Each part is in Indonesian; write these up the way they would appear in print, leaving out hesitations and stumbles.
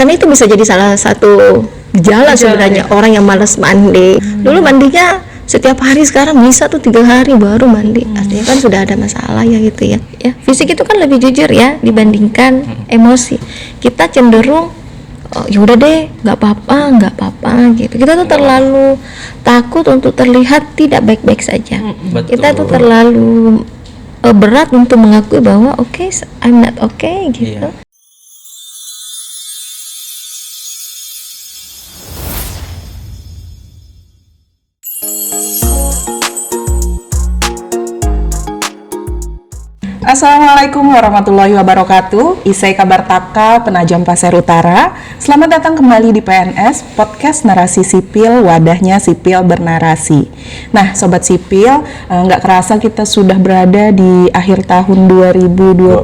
Karena itu bisa jadi salah satu gejala sebenarnya orang yang malas mandi. Dulu mandinya setiap hari, sekarang bisa tuh 3 hari baru mandi. Artinya kan sudah ada masalah ya gitu ya. Ya, fisik itu kan lebih jujur ya dibandingkan emosi. Kita cenderung ya udah deh, nggak apa-apa gitu. Kita tuh terlalu takut untuk terlihat tidak baik-baik saja. Kita tuh terlalu berat untuk mengakui bahwa I'm not okay gitu. Iya. Assalamualaikum warahmatullahi wabarakatuh. Isai Kabar Taka, Penajam Pasir Utara. Selamat datang kembali di PNS, Podcast Narasi Sipil, wadahnya sipil bernarasi. Nah, Sobat Sipil, nggak kerasa kita sudah berada di akhir tahun 2025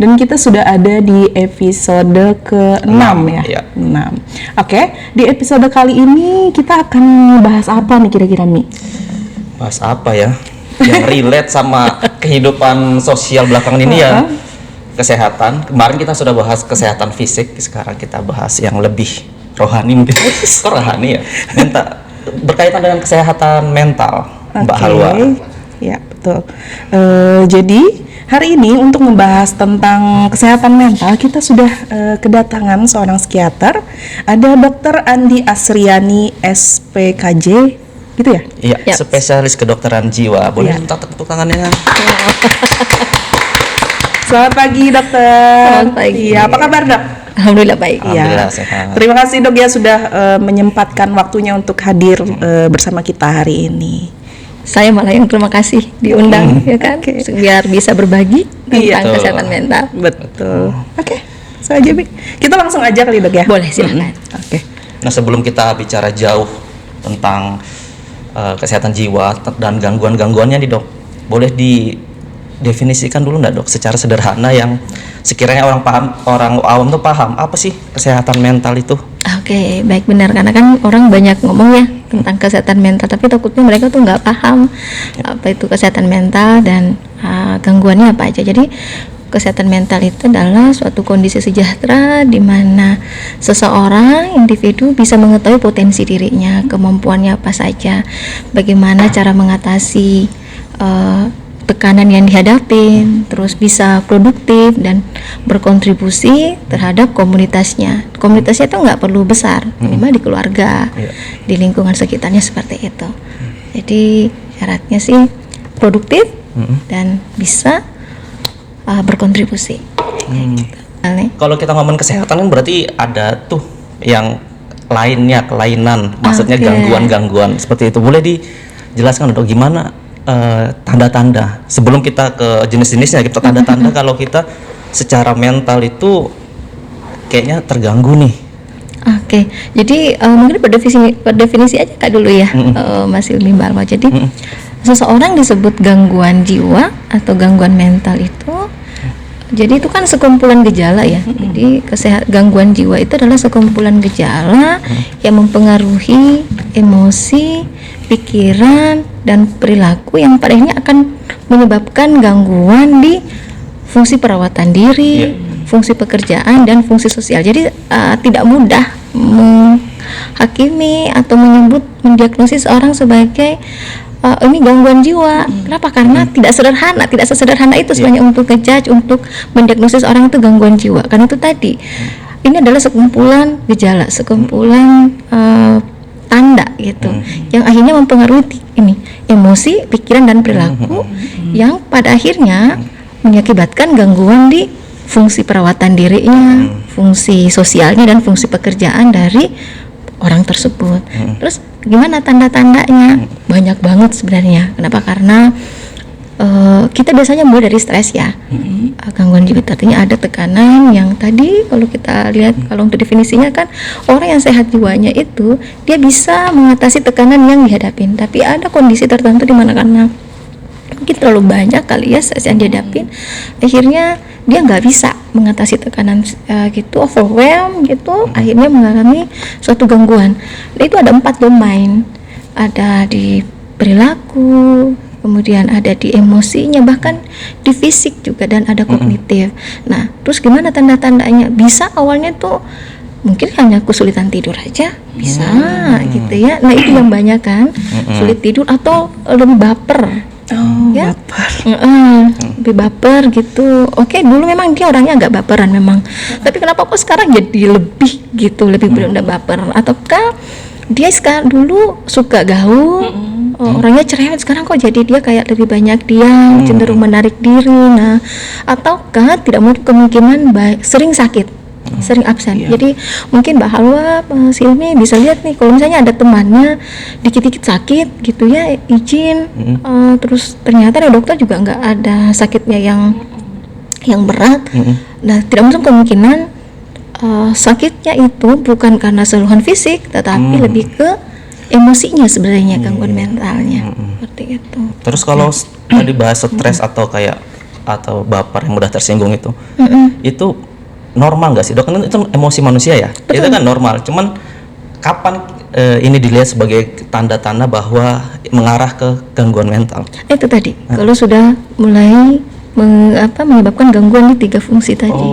dan kita sudah ada di episode ke-6 ya. 6. Oke, di episode kali ini kita akan bahas apa nih kira-kira, Mi? Bahas apa ya? Yang relate sama kehidupan sosial belakangan ini ya, kesehatan. Kemarin kita sudah bahas kesehatan fisik, sekarang kita bahas yang lebih rohani mungkin. Kok rohani ya? Berkaitan dengan kesehatan mental, Mbak Halwa. Ya, betul. Jadi hari ini untuk membahas tentang kesehatan mental, kita sudah kedatangan seorang psikiater. Ada Dr. Andi Asriani, SPKJ. Gitu ya? Iya, spesialis kedokteran jiwa. Boleh minta tepuk tangannya? Selamat pagi, dokter. Selamat pagi. Iya, apa kabar, Dok? Alhamdulillah baik. Alhamdulillah sehat. Terima kasih, Dok, ya sudah menyempatkan waktunya untuk hadir bersama kita hari ini. Saya malah yang terima kasih diundang ya kan, biar bisa berbagi tentang kesehatan mental. Betul. Oke, so aja, Bi. Kita langsung aja kali, Dok, ya? Boleh, silakan. Oke. Nah, sebelum kita bicara jauh tentang kesehatan jiwa dan gangguan-gangguannya nih, Dok, boleh didefinisikan dulu nggak, Dok, secara sederhana yang sekiranya orang awam tuh paham apa sih kesehatan mental itu? Oke, baik, benar, karena kan orang banyak ngomong ya tentang kesehatan mental, tapi takutnya mereka tuh nggak paham apa itu kesehatan mental dan gangguannya apa aja. Jadi kesehatan mental itu adalah suatu kondisi sejahtera di mana seseorang, individu bisa mengetahui potensi dirinya, kemampuannya apa saja, bagaimana cara mengatasi tekanan yang dihadapin, terus bisa produktif dan berkontribusi terhadap komunitasnya. Komunitasnya itu nggak perlu besar, minimal di keluarga, di lingkungan sekitarnya seperti itu. Jadi syaratnya sih produktif dan bisa berkontribusi. Gitu. Kalau kita ngomong kesehatan kan berarti ada tuh yang lainnya, kelainan, maksudnya gangguan-gangguan seperti itu. Boleh dijelaskan, Dok, gimana tanda-tanda sebelum kita ke jenis-jenisnya, kita tanda-tanda kalau kita secara mental itu kayaknya terganggu nih. Oke, jadi mungkin berdefinisi aja Kak dulu ya, Mas Ilmi Balwa. Jadi seseorang disebut gangguan jiwa atau gangguan mental itu, jadi itu kan sekumpulan gejala ya. Jadi gangguan jiwa itu adalah sekumpulan gejala yang mempengaruhi emosi, pikiran, dan perilaku yang pada akhirnya akan menyebabkan gangguan di fungsi perawatan diri, fungsi pekerjaan, dan fungsi sosial. Jadi tidak mudah menghakimi atau mendiagnosis orang sebagai ini gangguan jiwa. Kenapa? Karena tidak sesederhana itu sebenarnya untuk ngejudge, untuk mendiagnosis orang itu gangguan jiwa. Karena itu tadi, ini adalah sekumpulan gejala, sekumpulan tanda gitu, yang akhirnya mempengaruhi ini emosi, pikiran, dan perilaku, yang pada akhirnya mengakibatkan gangguan di fungsi perawatan dirinya, fungsi sosialnya, dan fungsi pekerjaan dari orang tersebut. Terus gimana tanda-tandanya? Banyak banget sebenarnya. Kenapa? Karena kita biasanya mulai dari stres ya. Gangguan jiwa artinya ada tekanan yang tadi kalau kita lihat, kalau untuk definisinya kan orang yang sehat jiwanya itu dia bisa mengatasi tekanan yang dihadapin. Tapi ada kondisi tertentu di mana karena mungkin terlalu banyak kali ya stres yang dihadapin, akhirnya dia nggak bisa mengatasi tekanan gitu, overwhelm gitu, akhirnya mengalami suatu gangguan. Nah, itu ada 4 domain, ada di perilaku, kemudian ada di emosinya, bahkan di fisik juga, dan ada kognitif. Nah, terus gimana tanda-tandanya? Bisa awalnya tuh mungkin hanya kesulitan tidur aja, bisa gitu ya. Nah, itu yang banyak kan, sulit tidur atau lebih baper. Ya, Baper. lebih baper gitu. Oke, dulu memang dia orangnya agak baperan memang, tapi kenapa kok sekarang jadi lebih gitu, lebih benar baper? Ataukah dia sekarang dulu suka gaul, orangnya cerewet, sekarang kok jadi dia kayak lebih banyak diam, cenderung menarik diri. Nah, ataukah tidak menutup kemungkinan sering sakit, sering absen. Jadi mungkin Mbak Halwa, Mbak Silmi bisa lihat nih, kalau misalnya ada temannya dikit-dikit sakit gitu ya, izin, terus ternyata dokter juga nggak ada sakitnya yang berat. Nah, tidak menutup kemungkinan sakitnya itu bukan karena keluhan fisik, tetapi lebih ke emosinya sebenarnya, gangguan mentalnya, seperti itu. Terus kalau tadi bahas stres atau kayak atau baper yang mudah tersinggung itu normal nggak sih dok? Kan itu emosi manusia ya. Betul. Itu kan normal. Cuman kapan ini dilihat sebagai tanda-tanda bahwa mengarah ke gangguan mental? Itu tadi, kalau sudah mulai menyebabkan gangguan di 3 fungsi tadi,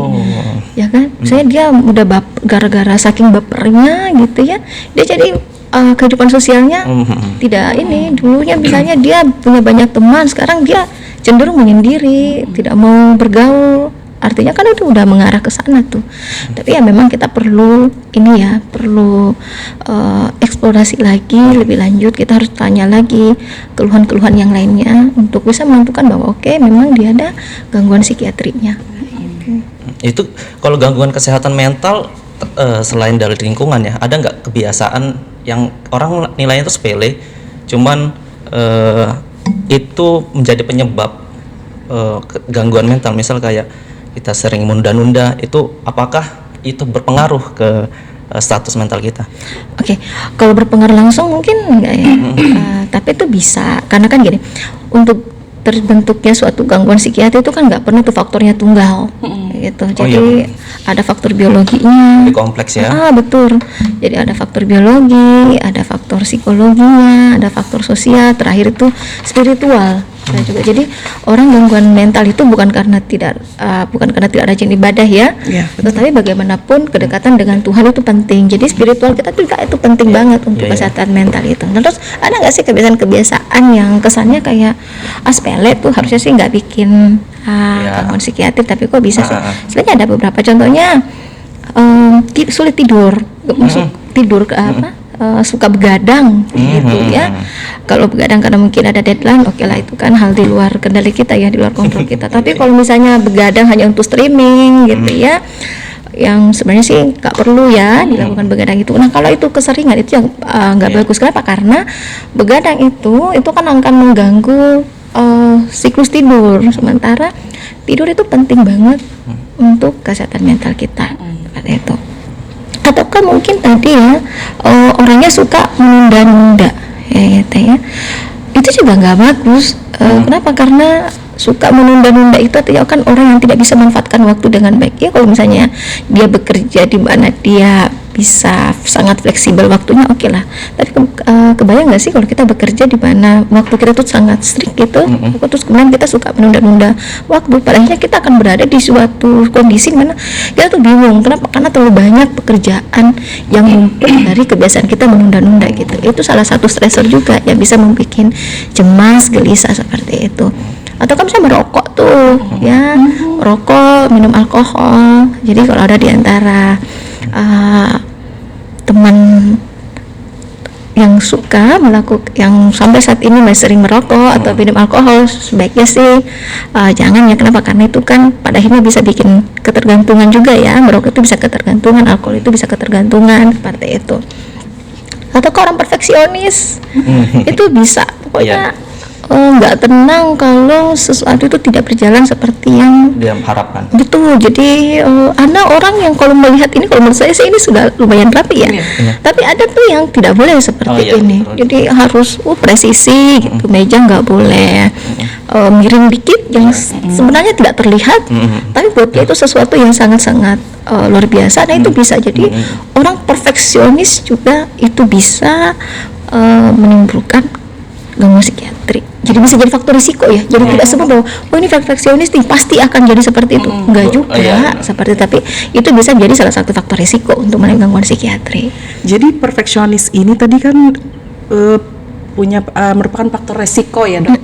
ya kan? Misalnya dia udah gara-gara saking bapernya gitu ya, dia jadi kehidupan sosialnya tidak ini. Dulunya misalnya dia punya banyak teman, sekarang dia cenderung menyendiri, tidak mau bergaul. Artinya kan itu udah mengarah ke sana tuh. Tapi ya memang kita perlu ini ya, perlu eksplorasi lagi lebih lanjut. Kita harus tanya lagi keluhan-keluhan yang lainnya untuk bisa menentukan bahwa oke, memang dia ada gangguan psikiatrinya. Itu kalau gangguan kesehatan mental selain dari lingkungan ya, ada nggak kebiasaan yang orang nilainya itu sepele, cuman itu menjadi penyebab gangguan mental? Misal kayak kita sering menunda-nunda, itu apakah itu berpengaruh ke status mental kita? Oke, kalau berpengaruh langsung mungkin enggak ya, tapi itu bisa, karena kan gini, untuk terbentuknya suatu gangguan psikiatri itu kan nggak pernah tuh faktornya tunggal, gitu. Jadi ada faktor biologinya. Lebih kompleks ya? Betul. Jadi ada faktor biologi, ada faktor psikologinya, ada faktor sosial, terakhir itu spiritual. Juga. Jadi orang gangguan mental itu bukan karena tidak rajin ibadah ya, tetapi bagaimanapun kedekatan dengan Tuhan itu penting. Jadi spiritual kita juga itu penting banget untuk kesehatan mental itu. Nah, terus ada nggak sih kebiasaan-kebiasaan yang kesannya kayak sepele tuh harusnya sih nggak bikin gangguan psikiatri, tapi kok bisa sih? Sebenarnya ada beberapa contohnya. Sulit tidur, tidur ke suka begadang gitu ya. Kalau begadang karena mungkin ada deadline, oke lah, itu kan hal di luar kendali kita ya, di luar kontrol kita. Tapi kalau misalnya begadang hanya untuk streaming gitu ya, yang sebenarnya sih nggak perlu ya dilakukan begadang itu. Nah, kalau itu keseringan itu yang nggak bagus. Kenapa? Karena begadang itu kan akan mengganggu siklus tidur. Sementara tidur itu penting banget untuk kesehatan mental kita, seperti itu. Ataukah mungkin tadi ya orangnya suka menunda-nunda ya gitu ya, itu juga nggak bagus. Kenapa? Karena suka menunda-nunda itu artinya kan orang yang tidak bisa memanfaatkan waktu dengan baik. Ya kalau misalnya dia bekerja di mana dia bisa sangat fleksibel waktunya, oke lah. Tapi kebayang nggak sih kalau kita bekerja di mana waktu kita tuh sangat strict gitu, terus kemudian kita suka menunda-nunda waktu, padahal kita akan berada di suatu kondisi mana kita tuh bingung. Kenapa? Karena terlalu banyak pekerjaan yang numpuk dari kebiasaan kita menunda-nunda gitu. Itu salah satu stressor juga yang bisa membuat cemas, gelisah seperti itu. Atau kan misalnya merokok tuh ya, rokok, minum alkohol. Jadi kalau ada di antara teman yang suka yang sampai saat ini masih sering merokok atau minum alkohol, sebaiknya sih jangan ya. Kenapa? Karena itu kan pada akhirnya bisa bikin ketergantungan juga ya. Merokok itu bisa ketergantungan, alkohol itu bisa ketergantungan, seperti itu. Atau orang perfeksionis itu bisa, pokoknya nggak tenang kalau sesuatu itu tidak berjalan seperti yang dia harapkan. Betul. Jadi ada orang yang kalau melihat ini, kalau menurut saya sih ini sudah lumayan rapi ya. Tapi ada tuh yang tidak boleh seperti ini. Betul. Jadi harus presisi gitu. Meja nggak boleh miring dikit yang sebenarnya tidak terlihat, tapi buat dia itu sesuatu yang sangat-sangat luar biasa. Nah, itu bisa jadi orang perfeksionis juga itu bisa menimbulkan gangguan psikiatri. jadi bisa jadi faktor risiko ya. Jadi tidak semua bahwa oh ini perfeksionis nih pasti akan jadi seperti itu. Enggak juga seperti, tapi itu bisa jadi salah satu faktor risiko untuk mengalami gangguan psikiatri. Jadi perfeksionis ini tadi kan merupakan faktor resiko ya dok.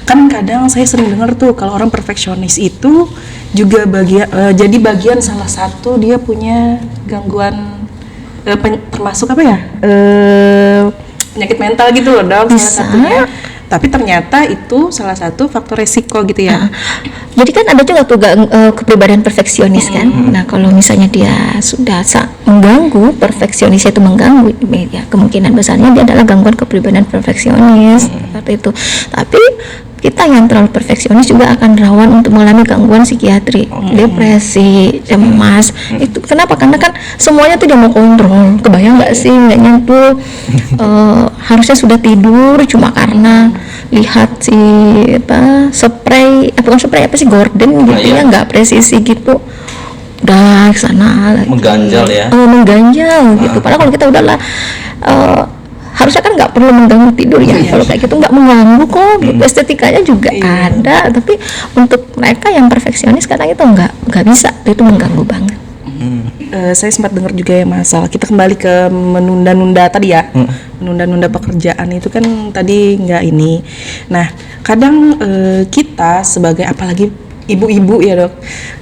Kan kadang saya sering dengar tuh kalau orang perfeksionis itu juga jadi bagian salah satu dia punya gangguan termasuk apa ya penyakit mental gitu loh dok, salah satunya. Tapi ternyata itu salah satu faktor resiko gitu ya. Jadi kan ada juga tuh kepribadian perfeksionis kan. Nah kalau misalnya dia sudah mengganggu, perfeksionisnya itu mengganggu, ya kemungkinan besarnya dia adalah gangguan kepribadian perfeksionis seperti itu. Tapi kita yang terlalu perfeksionis juga akan rawan untuk mengalami gangguan psikiatri, depresi, cemas. Itu kenapa? Karena kan semuanya tuh dia mau kontrol. Kebayang nggak sih nggak nyentuh, harusnya sudah tidur cuma karena lihat si Gordon gitu ya, nggak presisi gitu. Udah sana lagi mengganjal ya. Mengganjal gitu. Padahal kalau kita udahlah harusnya kan nggak perlu mengganggu tidur ya. Kalau kayak gitu nggak mengganggu kok, gitu. Estetikanya juga ada, tapi untuk mereka yang perfeksionis kadang itu nggak bisa, itu mengganggu banget. Saya sempat dengar juga ya masalah kita kembali ke menunda-nunda tadi ya, menunda-nunda pekerjaan itu kan tadi nggak ini. Nah kadang kita sebagai apalagi ibu-ibu ya dok,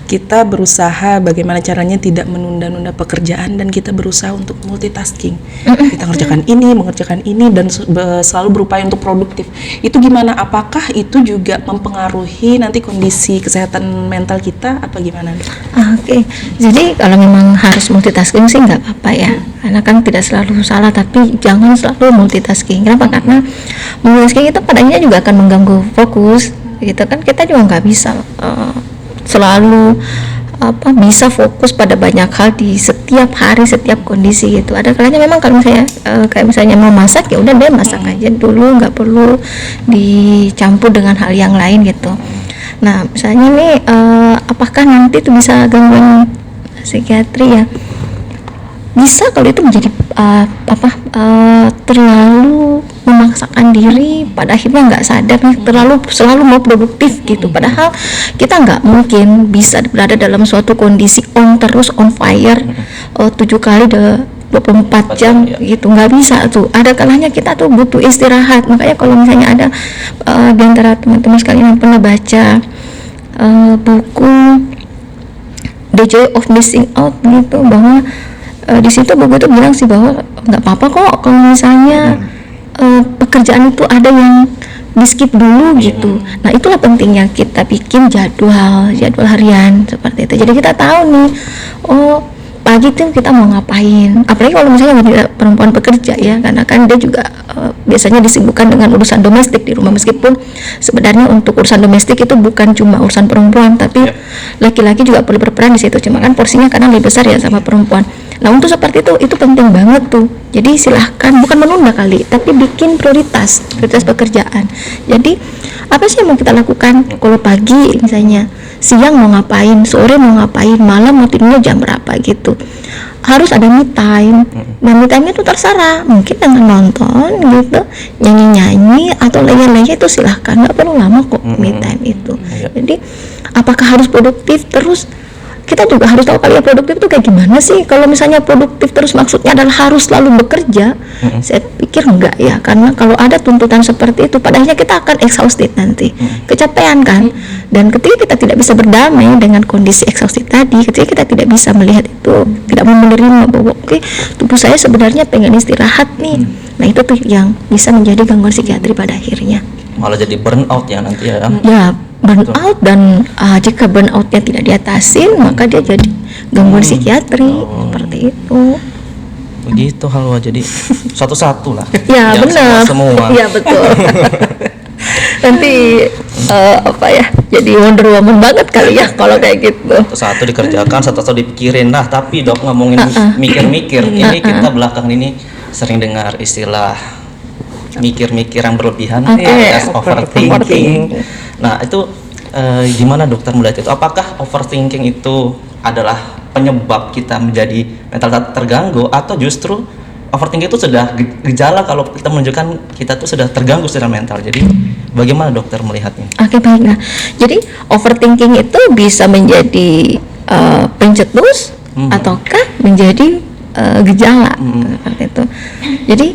kita berusaha bagaimana caranya tidak menunda-nunda pekerjaan dan kita berusaha untuk multitasking. Kita mengerjakan ini dan selalu berupaya untuk produktif. Itu gimana? Apakah itu juga mempengaruhi nanti kondisi kesehatan mental kita apa gimana? Oke. Jadi kalau memang harus multitasking sih nggak apa-apa ya. Karena kan tidak selalu salah, tapi jangan selalu multitasking. Kenapa? Karena multitasking itu padanya juga akan mengganggu fokus. Gitu kan kita juga nggak bisa selalu bisa fokus pada banyak hal di setiap hari, setiap kondisi gitu. Ada kalanya memang kalau misalnya kayak misalnya mau masak ya udah deh masak aja dulu, nggak perlu dicampur dengan hal yang lain gitu. Nah misalnya nih apakah nanti itu bisa gangguan psikiatri ya? Bisa kalau itu menjadi terlalu memaksakan diri, pada akhirnya nggak sadar nih, selalu mau produktif gitu. Padahal kita nggak mungkin bisa berada dalam suatu kondisi on fire 7 kali 24 jam gitu, nggak bisa tuh. Ada kalanya kita tuh butuh istirahat. Makanya kalau misalnya ada di antara teman-teman sekalian yang pernah baca buku The Joy of Missing Out gitu, bahwa di situ buku itu bilang sih bahwa nggak apa-apa kok kalau misalnya pekerjaan itu ada yang di skip dulu gitu. Nah itulah pentingnya kita bikin jadwal harian seperti itu. Jadi kita tahu nih, oh pagi tuh kita mau ngapain. Apalagi kalau misalnya perempuan pekerja ya, karena kan dia juga biasanya disibukkan dengan urusan domestik di rumah. Meskipun sebenarnya untuk urusan domestik itu bukan cuma urusan perempuan, tapi laki-laki juga perlu berperan di situ. Cuma kan porsinya kadang lebih besar ya sama perempuan. Nah untuk seperti itu penting banget tuh. Jadi silahkan, bukan menunda kali, tapi bikin prioritas pekerjaan. Jadi apa sih yang mau kita lakukan? Kalau pagi misalnya, siang mau ngapain, sore mau ngapain, malam mau tidurnya jam berapa gitu. Harus ada me time. Nah me time itu terserah, mungkin dengan nonton gitu, nyanyi-nyanyi atau leyeh-leyeh itu silahkan, nggak perlu lama kok me time itu. Jadi apakah harus produktif terus? Kita juga harus tahu kali ya produktif itu kayak gimana sih. Kalau misalnya produktif terus maksudnya adalah harus selalu bekerja, saya pikir enggak ya, karena kalau ada tuntutan seperti itu pada akhirnya kita akan exhausted nanti, kecapean kan. Dan ketika kita tidak bisa berdamai dengan kondisi exhausted tadi, ketika kita tidak bisa melihat itu, tidak mau menerima bahwa oke, tubuh saya sebenarnya pengen istirahat nih. Nah itu tuh yang bisa menjadi gangguan psikiatri pada akhirnya. Malah jadi burnout ya nanti ya. Ya burnout, dan jika burnoutnya tidak diatasin maka dia jadi gangguan psikiatri seperti itu. Begitu Halwa, jadi satu-satu lah. Ya benar. Semua. Ya betul. Nanti jadi Wonder Woman banget kali ya kalau kayak gitu. Satu dikerjakan, satu dipikirin. Nah tapi dok ngomongin mikir-mikir, ini kita belakangan ini sering dengar istilah mikir-mikir yang berlebihan, alias overthinking. Nah itu gimana dokter melihat itu? Apakah overthinking itu adalah penyebab kita menjadi mental terganggu, atau justru overthinking itu sudah gejala kalau kita menunjukkan kita tuh sudah terganggu secara mental. Jadi bagaimana dokter melihatnya? Oke, baik. Nah, jadi overthinking itu bisa menjadi pencetus ataukah menjadi gejala seperti itu. Jadi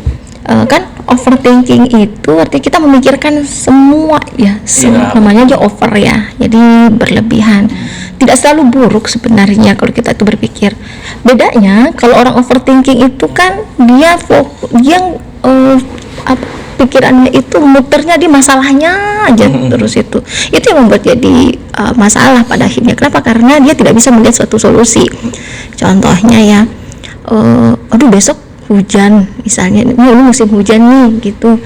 kan overthinking itu artinya kita memikirkan semua ya, namanya aja over ya, jadi berlebihan. Tidak selalu buruk sebenarnya kalau kita itu berpikir. Bedanya kalau orang overthinking itu kan dia pikirannya itu muternya di masalahnya aja terus itu yang membuat jadi masalah pada akhirnya. Kenapa? Karena dia tidak bisa melihat suatu solusi. Contohnya ya, aduh besok hujan misalnya, ini musim hujan nih gitu,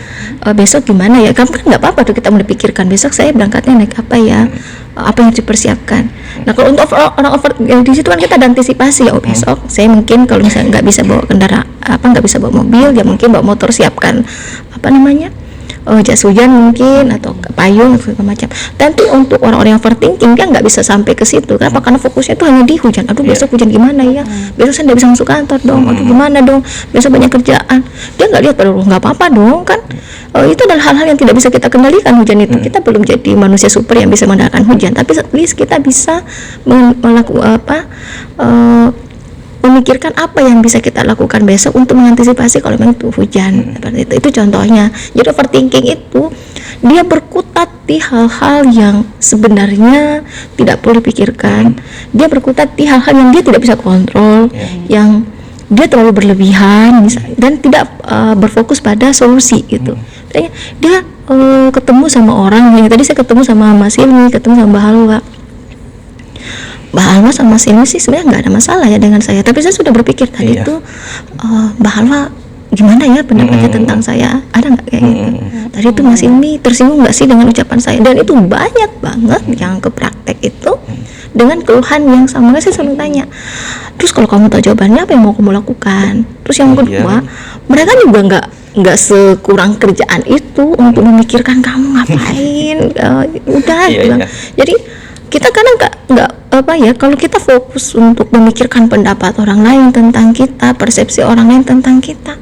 besok gimana ya, kan nggak apa-apa tuh kita mulai pikirkan besok saya berangkatnya naik apa ya, apa yang harus dipersiapkan. Nah kalau untuk orang yang di situ kan kita ada antisipasi ya, besok saya mungkin kalau misalnya nggak bisa bawa nggak bisa bawa mobil ya mungkin bawa motor, siapkan jas hujan mungkin atau payung atau segala macam. Tapi untuk orang-orang yang overthinking dia nggak bisa sampai ke situ. Kenapa? Karena fokusnya itu hanya di hujan. Aduh besok hujan gimana ya? Besok saya nggak bisa masuk kantor dong. Aduh gimana dong? Besok banyak kerjaan. Dia nggak lihat, aduh nggak apa-apa dong kan? Itu adalah hal-hal yang tidak bisa kita kendalikan hujan itu. Kita belum jadi manusia super yang bisa mengendalikan hujan. Tapi at least kita bisa memikirkan apa yang bisa kita lakukan besok untuk mengantisipasi kalau memang itu hujan. Seperti itu contohnya. Jadi overthinking itu dia berkutat di hal-hal yang sebenarnya tidak perlu dipikirkan. Dia berkutat di hal-hal yang dia tidak bisa kontrol, yang dia terlalu berlebihan misalnya, dan tidak berfokus pada solusi gitu. Dia ketemu sama orang, tadi saya ketemu sama Mas Hilmi, ketemu sama Mbak Halwa. Mbak Halwa sama Mas Hilmi sih sebenarnya nggak ada masalah ya dengan saya, tapi saya sudah berpikir tadi tuh Mbak Halwa gimana ya pendapatnya tentang saya, ada nggak kayak gitu. Tadi tuh Mas Hilmi tersinggung nggak sih dengan ucapan saya, dan itu banyak banget yang ke praktek itu dengan keluhan yang sama. Saya selalu tanya, terus kalau kamu tahu jawabannya apa yang mau kamu lakukan. Terus yang kedua, mereka juga nggak sekurang kerjaan itu untuk memikirkan kamu ngapain. Jadi kita kadang nggak kalau kita fokus untuk memikirkan pendapat orang lain tentang kita, persepsi orang lain tentang kita,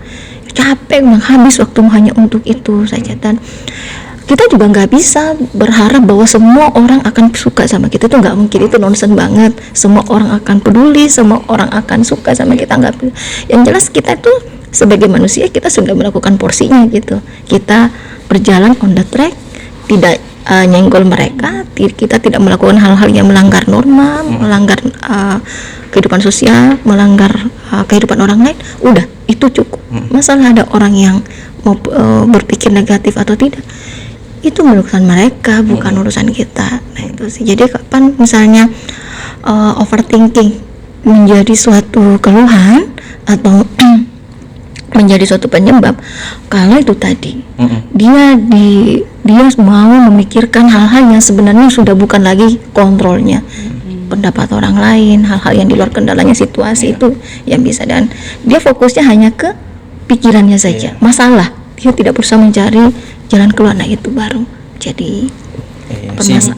capek, habis waktu hanya untuk itu saja. Dan kita juga nggak bisa berharap bahwa semua orang akan suka sama kita, itu nggak mungkin, itu nonsen banget. Semua orang akan peduli, semua orang akan suka sama kita, nggak. Yang jelas kita tuh sebagai manusia kita sudah melakukan porsinya gitu. Kita berjalan on the track, tidak nyenggol mereka, kita tidak melakukan hal-hal yang melanggar norma, melanggar kehidupan sosial, melanggar kehidupan orang lain. Udah, itu cukup. Masalah ada orang yang mau berpikir negatif atau tidak, itu urusan mereka, bukan urusan kita. Nah itu sih. Jadi kapan misalnya overthinking menjadi suatu keluhan atau menjadi suatu penyebab, kalau itu tadi dia mau memikirkan hal-hal yang sebenarnya sudah bukan lagi kontrolnya, pendapat orang lain, hal-hal yang di luar kendalanya situasi itu yang bisa, dan dia fokusnya hanya ke pikirannya saja, masalah, dia tidak berusaha mencari jalan keluar. Nah itu baru jadi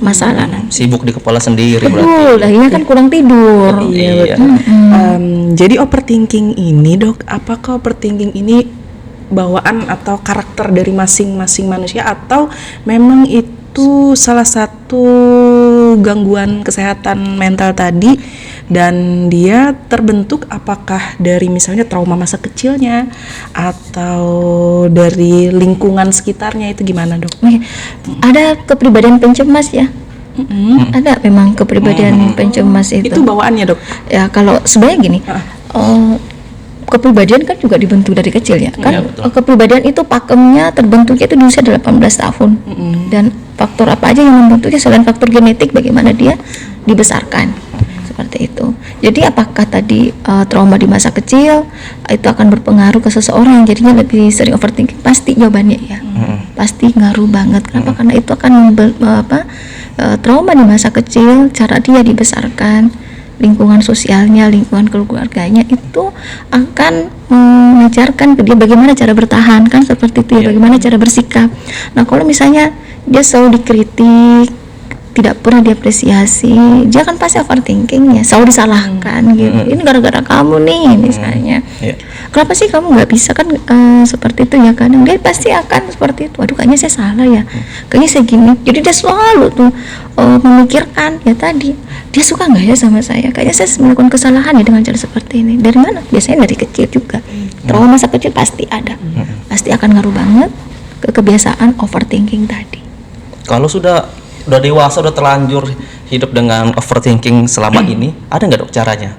masalah. Sibuk di kepala sendiri. Betul, akhirnya kan kurang tidur. Jadi overthinking ini dok, apakah overthinking ini bawaan atau karakter dari masing-masing manusia, atau memang itu salah satu gangguan kesehatan mental tadi, dan dia terbentuk apakah dari misalnya trauma masa kecilnya atau dari lingkungan sekitarnya, itu gimana dok? Ada kepribadian pencemas ya. Ada memang kepribadian pencemas itu. Itu bawaannya dok? Ya kalau sebenarnya gini, kepribadian kan juga dibentuk dari kecil ya kan. Kepribadian itu pakemnya terbentuknya itu di usia 18 tahun. Dan faktor apa aja yang membentuknya selain faktor genetik, bagaimana dia dibesarkan, seperti itu. Jadi apakah tadi trauma di masa kecil itu akan berpengaruh ke seseorang yang jadinya lebih sering overthinking? Pasti jawabannya ya. Pasti ngaruh banget. Kenapa? Karena itu akan trauma di masa kecil, cara dia dibesarkan, lingkungan sosialnya, lingkungan keluarganya itu akan mengajarkan ke dia bagaimana cara bertahan, kan seperti itu ya, bagaimana cara bersikap. Nah kalau misalnya dia selalu dikritik, tidak pernah diapresiasi, dia kan pasti overthinking ya, selalu disalahkan gitu. Ini gara-gara kamu nih misalnya. Kenapa sih kamu nggak bisa kan seperti itu ya, kadang dia pasti akan seperti itu. Aduh kayaknya saya salah ya, kayaknya saya gini. Jadi dia selalu tuh memikirkan ya tadi, dia suka nggak ya sama saya, kayaknya saya melakukan kesalahan ya dengan cara seperti ini. Dari mana? Biasanya dari kecil juga. Trauma masa kecil pasti ada, pasti akan ngaruh banget ke kebiasaan overthinking tadi. Kalau sudah dewasa, udah terlanjur hidup dengan overthinking selama ini, ada nggak dok caranya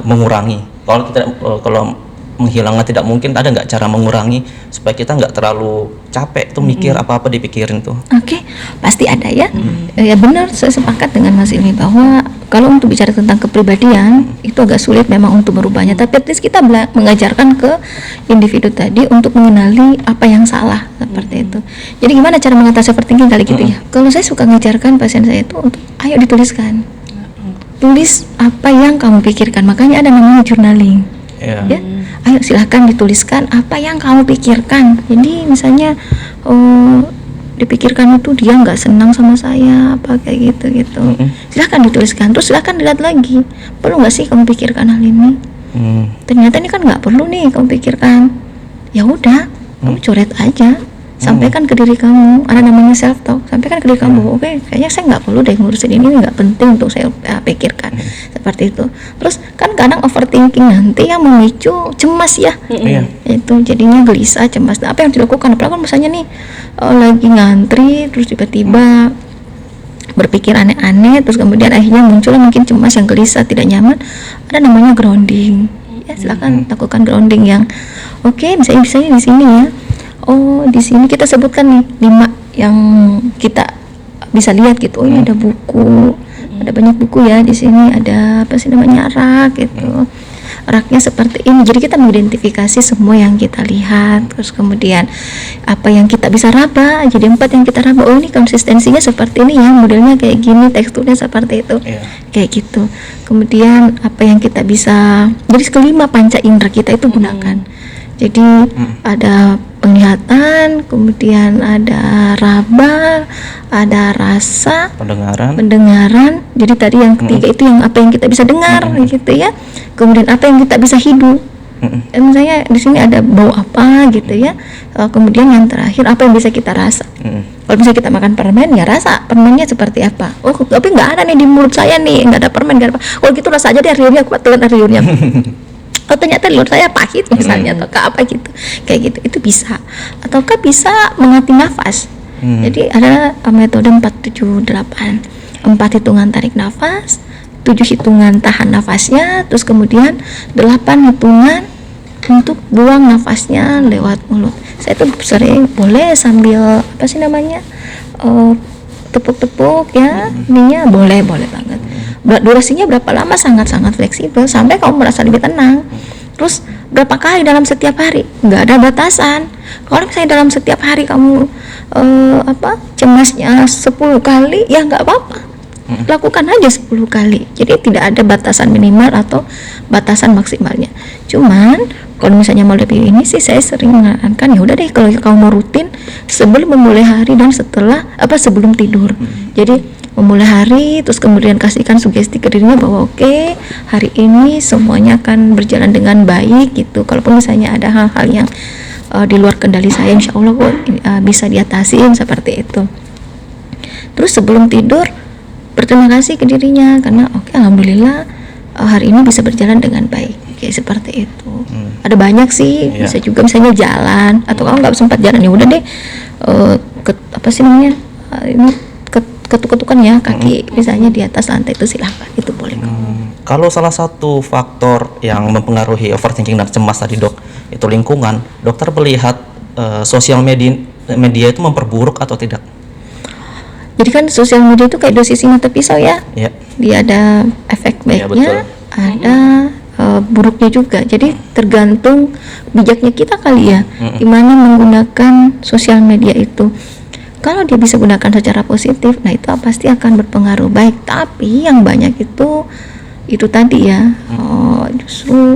mengurangi? Kalau menghilangnya tidak mungkin, ada nggak cara mengurangi supaya kita nggak terlalu capek tuh mikir apa-apa dipikirin tuh? Oke, pasti ada ya. Ya benar, saya sepakat dengan Mas Ilmi bahwa kalau untuk bicara tentang kepribadian itu agak sulit memang untuk merubahnya. Tapi at least kita mengajarkan ke individu tadi untuk mengenali apa yang salah seperti itu. Jadi gimana cara mengatasi overthinking kali gitu ya? Kalau saya suka ngajarkan pasien saya itu untuk ayo dituliskan. Tulis apa yang kamu pikirkan. Makanya ada namanya journaling. Ya, ayo silahkan dituliskan apa yang kamu pikirkan. Jadi misalnya dipikirkan itu dia nggak senang sama saya apa kayak gitu. Silahkan dituliskan, terus silahkan dilihat lagi, perlu nggak sih kamu pikirkan hal ini. Ternyata ini kan nggak perlu nih kamu pikirkan. Ya udah, kamu coret aja, sampaikan ke diri kamu. Ada namanya self talk, sampaikan ke diri kamu. Oke, kayaknya saya nggak perlu deh ngurusin ini, nggak penting untuk saya pikirkan. Seperti itu. Terus kan kadang overthinking nanti yang memicu cemas ya. Itu jadinya gelisah, cemas. Nah, apa yang dilakukan? Apalagi misalnya nih lagi ngantri terus tiba-tiba berpikir aneh-aneh, terus kemudian akhirnya muncul mungkin cemas yang gelisah, tidak nyaman. Ada namanya grounding. Ya, silakan lakukan grounding yang oke, misalnya di sini ya. Oh, di sini kita sebutkan nih 5 yang kita bisa lihat gitu. Oh, ini ada buku. Ada banyak buku ya di sini, ada apa sih namanya rak gitu. Raknya seperti ini. Jadi kita mengidentifikasi semua yang kita lihat, terus kemudian apa yang kita bisa raba. Jadi 4 yang kita raba. Oh, ini konsistensinya seperti ini ya, modelnya kayak gini, teksturnya seperti itu. Kayak gitu. Kemudian apa yang kita bisa, jadi kelima panca indera kita itu gunakan. Jadi ada penglihatan, kemudian ada raba, ada rasa, pendengaran. Jadi tadi yang ketiga itu yang apa yang kita bisa dengar gitu ya. Kemudian apa yang kita bisa hidup. Misalnya di sini ada bau apa gitu ya. Kemudian yang terakhir apa yang bisa kita rasa. Kalau misalnya kita makan permen, ya rasa permennya seperti apa. Oh, tapi nggak ada nih di mulut saya nih, nggak ada permen, nggak ada apa. Oh gitu, rasa aja deh riurnya, aku telan riurnya. Oh ternyata liur saya pahit misalnya, atau apa gitu, kayak gitu, itu bisa. Ataukah bisa mengatur nafas. Jadi ada metode 4-7-8, 4 hitungan tarik nafas, 7 hitungan tahan nafasnya, terus kemudian 8 hitungan untuk buang nafasnya lewat mulut. Saya tuh sering boleh sambil apa sih namanya tepuk-tepuk ya, ininya boleh banget. Durasinya berapa lama sangat-sangat fleksibel sampai kamu merasa lebih tenang. Terus berapa kali dalam setiap hari? Nggak ada batasan. Kalau misalnya dalam setiap hari kamu cemasnya 10 kali, ya nggak apa-apa. Lakukan aja 10 kali. Jadi tidak ada batasan minimal atau batasan maksimalnya. Cuman kalau misalnya mau lebih ini sih, saya sering menyarankan ya udah deh kalau kamu mau rutin sebelum memulai hari dan sebelum tidur. Jadi memulai hari, terus kemudian kasihkan sugesti ke dirinya bahwa oke, hari ini semuanya akan berjalan dengan baik gitu. Kalaupun misalnya ada hal-hal yang di luar kendali saya, insya Allah bisa diatasin seperti itu. Terus sebelum tidur berterima kasih ke dirinya karena oke, alhamdulillah hari ini bisa berjalan dengan baik, kayak seperti itu. Ada banyak sih, bisa juga misalnya jalan, atau kalau nggak sempat jalan ya udah deh ketuk-ketukan ya kaki misalnya di atas lantai itu, silahkan, itu boleh. Kalau salah satu faktor yang mempengaruhi overthinking dan cemas tadi dok, itu lingkungan, dokter melihat sosial media itu memperburuk atau tidak? Jadi kan sosial media itu kayak dua sisi mata pisau ya. Dia ada efek baiknya, ada buruknya juga. Jadi tergantung bijaknya kita kali ya, gimana menggunakan sosial media itu. Kalau dia bisa gunakan secara positif, nah itu pasti akan berpengaruh baik. Tapi yang banyak itu tadi ya, justru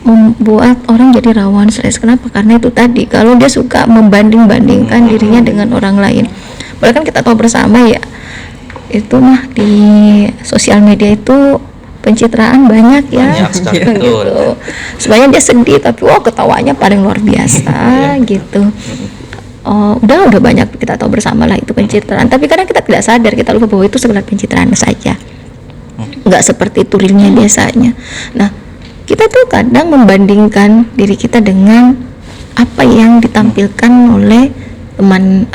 membuat orang jadi rawan stres. Kenapa? Karena itu tadi, kalau dia suka membanding-bandingkan dirinya dengan orang lain, Bahkan kita tahu bersama ya, itu mah di sosial media itu pencitraan banyak ya. Banyak sekali, betul. Gitu. Sebenarnya dia sedih tapi ketawanya paling luar biasa gitu. Udah banyak kita tahu bersama lah itu pencitraan. Tapi kadang kita tidak sadar, kita lupa bahwa itu sekedar pencitraan saja. Nggak seperti itu realnya biasanya. Nah, kita tuh kadang membandingkan diri kita dengan apa yang ditampilkan oleh teman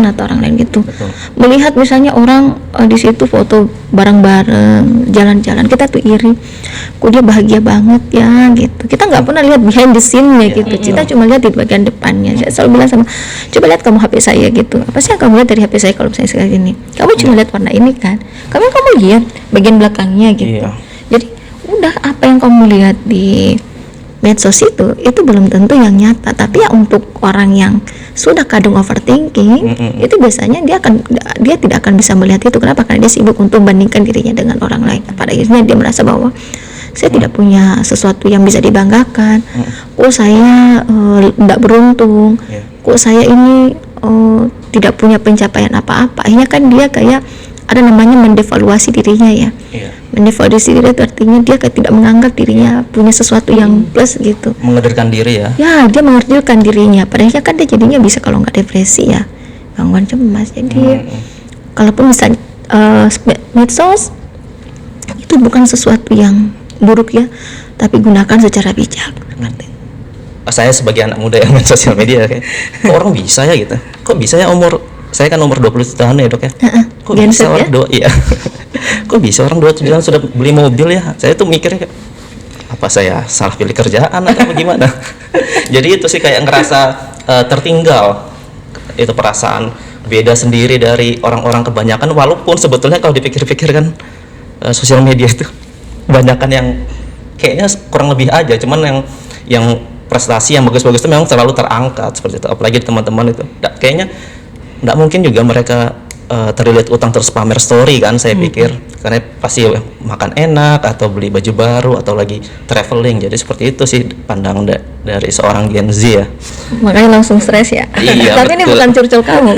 atau orang lain gitu. Betul. Melihat misalnya orang di situ foto bareng-bareng jalan-jalan, kita tuh iri, kok dia bahagia banget ya gitu. Kita nggak pernah lihat behind the scene-nya gitu. Kita cuma lihat di bagian depannya. Saya selalu bilang sama, coba lihat kamu HP saya gitu, apa sih yang kamu lihat dari HP saya kalau saya sekali ini? Kamu cuma lihat warna ini kan, kamu lihat bagian belakangnya gitu. Iya. Jadi udah, apa yang kamu lihat di medsos itu belum tentu yang nyata. Tapi ya untuk orang yang sudah kadung overthinking, itu biasanya dia tidak akan bisa melihat itu. Kenapa? Karena dia sibuk untuk membandingkan dirinya dengan orang lain. Pada akhirnya dia merasa bahwa saya tidak punya sesuatu yang bisa dibanggakan. Kok saya tidak beruntung. Kok saya ini tidak punya pencapaian apa-apa. Akhirnya kan dia kayak ada namanya mendevaluasi dirinya ya. Mendevaluasi diri itu artinya dia kayak tidak menganggap dirinya punya sesuatu yang plus gitu. Mengederkan diri ya. Ya, dia mengerdilkan dirinya. Padahal kan dia jadinya bisa kalau nggak depresi ya, gangguan cemas. Jadi kalaupun misalnya medsos itu bukan sesuatu yang buruk ya, tapi gunakan secara bijak. Saya sebagai anak muda yang main sosial media kayak, kok orang bisa ya gitu. Kok bisa ya saya kan umur 20 tahun ya, Dok ya. Kok bisa orang iya. Kok bisa orang 27 sudah beli mobil ya? Saya tuh mikirnya kayak, apa saya salah pilih kerjaan atau gimana? Jadi itu sih kayak ngerasa tertinggal. Itu perasaan beda sendiri dari orang-orang kebanyakan, walaupun sebetulnya kalau dipikir-pikir kan sosial media itu kebanyakan yang kayaknya kurang lebih aja, cuman yang prestasi yang bagus-bagus itu memang selalu terangkat seperti itu. Apalagi teman-teman itu kayaknya nggak mungkin juga mereka terlilit utang terus pamer story kan, saya pikir, karena pasti makan enak atau beli baju baru atau lagi traveling. Jadi seperti itu sih pandang dari seorang Gen Z ya. Makanya langsung stres ya. Iya, tapi ini bukan curcol kamu.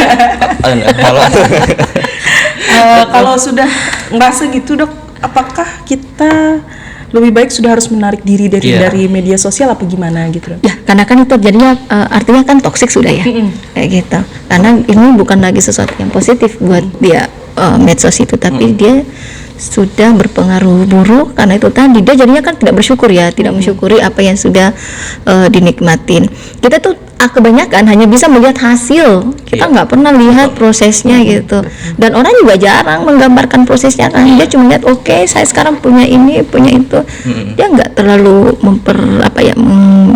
Kalau sudah ngerasa gitu, Dok, apakah kita lebih baik sudah harus menarik diri dari media sosial apa gimana gitu? Ya, karena kan itu jadinya artinya kan toksik sudah ya, kayak gitu. Karena ini bukan lagi sesuatu yang positif buat dia medsos itu, tapi dia sudah berpengaruh buruk. Karena itu tadi dia jadinya kan tidak bersyukur ya, tidak mensyukuri apa yang sudah dinikmatin. Kita tuh kebanyakan hanya bisa melihat hasil, kita nggak pernah lihat prosesnya gitu. Dan orang juga jarang menggambarkan prosesnya kan, dia cuma lihat oke, saya sekarang punya ini, punya itu. Dia nggak terlalu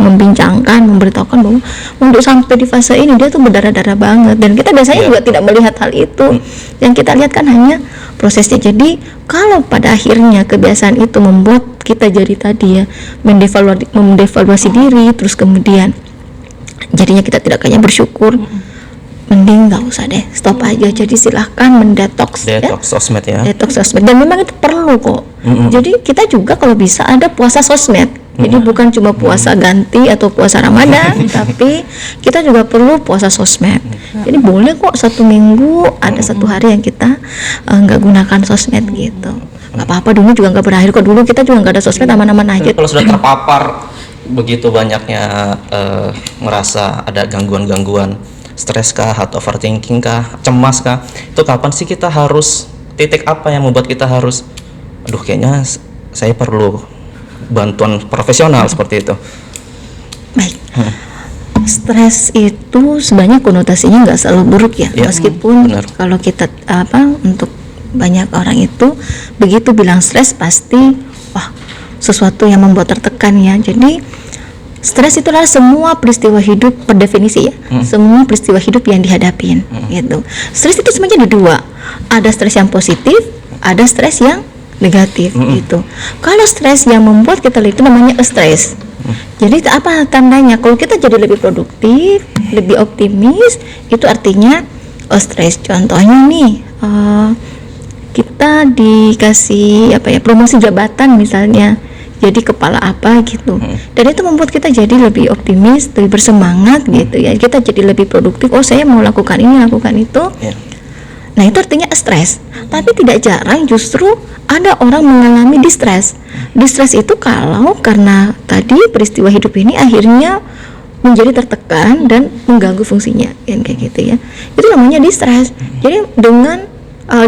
membincangkan, memberitahukan bahwa untuk sampai di fase ini dia tuh berdarah-darah banget. Dan kita biasanya juga tidak melihat hal itu. Yang kita lihat kan hanya prosesnya. Jadi kalau pada akhirnya kebiasaan itu membuat kita jadi tadi ya mendevaluasi diri, terus kemudian jadinya kita tidak kayak bersyukur, mending nggak usah deh, stop aja. Jadi silahkan mendetoks sosmed ya. Detoks sosmed, dan memang itu perlu kok. Jadi kita juga kalau bisa ada puasa sosmed. Jadi bukan cuma puasa ganti atau puasa Ramadan, tapi kita juga perlu puasa sosmed. Jadi boleh kok 1 minggu ada 1 hari yang kita nggak gunakan sosmed gitu. Nggak apa-apa, dulu juga nggak berakhir kok. Dulu kita juga nggak ada sosmed, aman-aman aja. Kalau sudah terpapar begitu banyaknya ngerasa ada gangguan-gangguan, stres kah, atau overthinking kah, cemas kah, itu kapan sih kita harus, titik apa yang membuat kita harus, aduh kayaknya saya perlu bantuan profesional seperti itu? Baik. Stres itu sebenarnya konotasinya nggak selalu buruk ya, meskipun kalau kita untuk banyak orang itu begitu bilang stres pasti wah sesuatu yang membuat tertekan ya. Jadi stres itu adalah semua peristiwa hidup per definisi ya, semua peristiwa hidup yang dihadapin gitu. Stres itu sebenarnya ada 2, ada stres yang positif, ada stres yang negatif gitu. Kalau stres yang membuat kita itu namanya stres. Jadi apa tandanya? Kalau kita jadi lebih produktif, lebih optimis, itu artinya stres. Contohnya nih, kita dikasih promosi jabatan misalnya, jadi kepala apa gitu, dan itu membuat kita jadi lebih optimis, lebih bersemangat gitu ya. Kita jadi lebih produktif. Oh, saya mau lakukan ini, lakukan itu. Nah itu artinya stres. Tapi tidak jarang justru ada orang mengalami distress. Distress itu kalau karena tadi peristiwa hidup ini akhirnya menjadi tertekan dan mengganggu fungsinya, yang kayak gitu ya. Itu namanya distress. Jadi dengan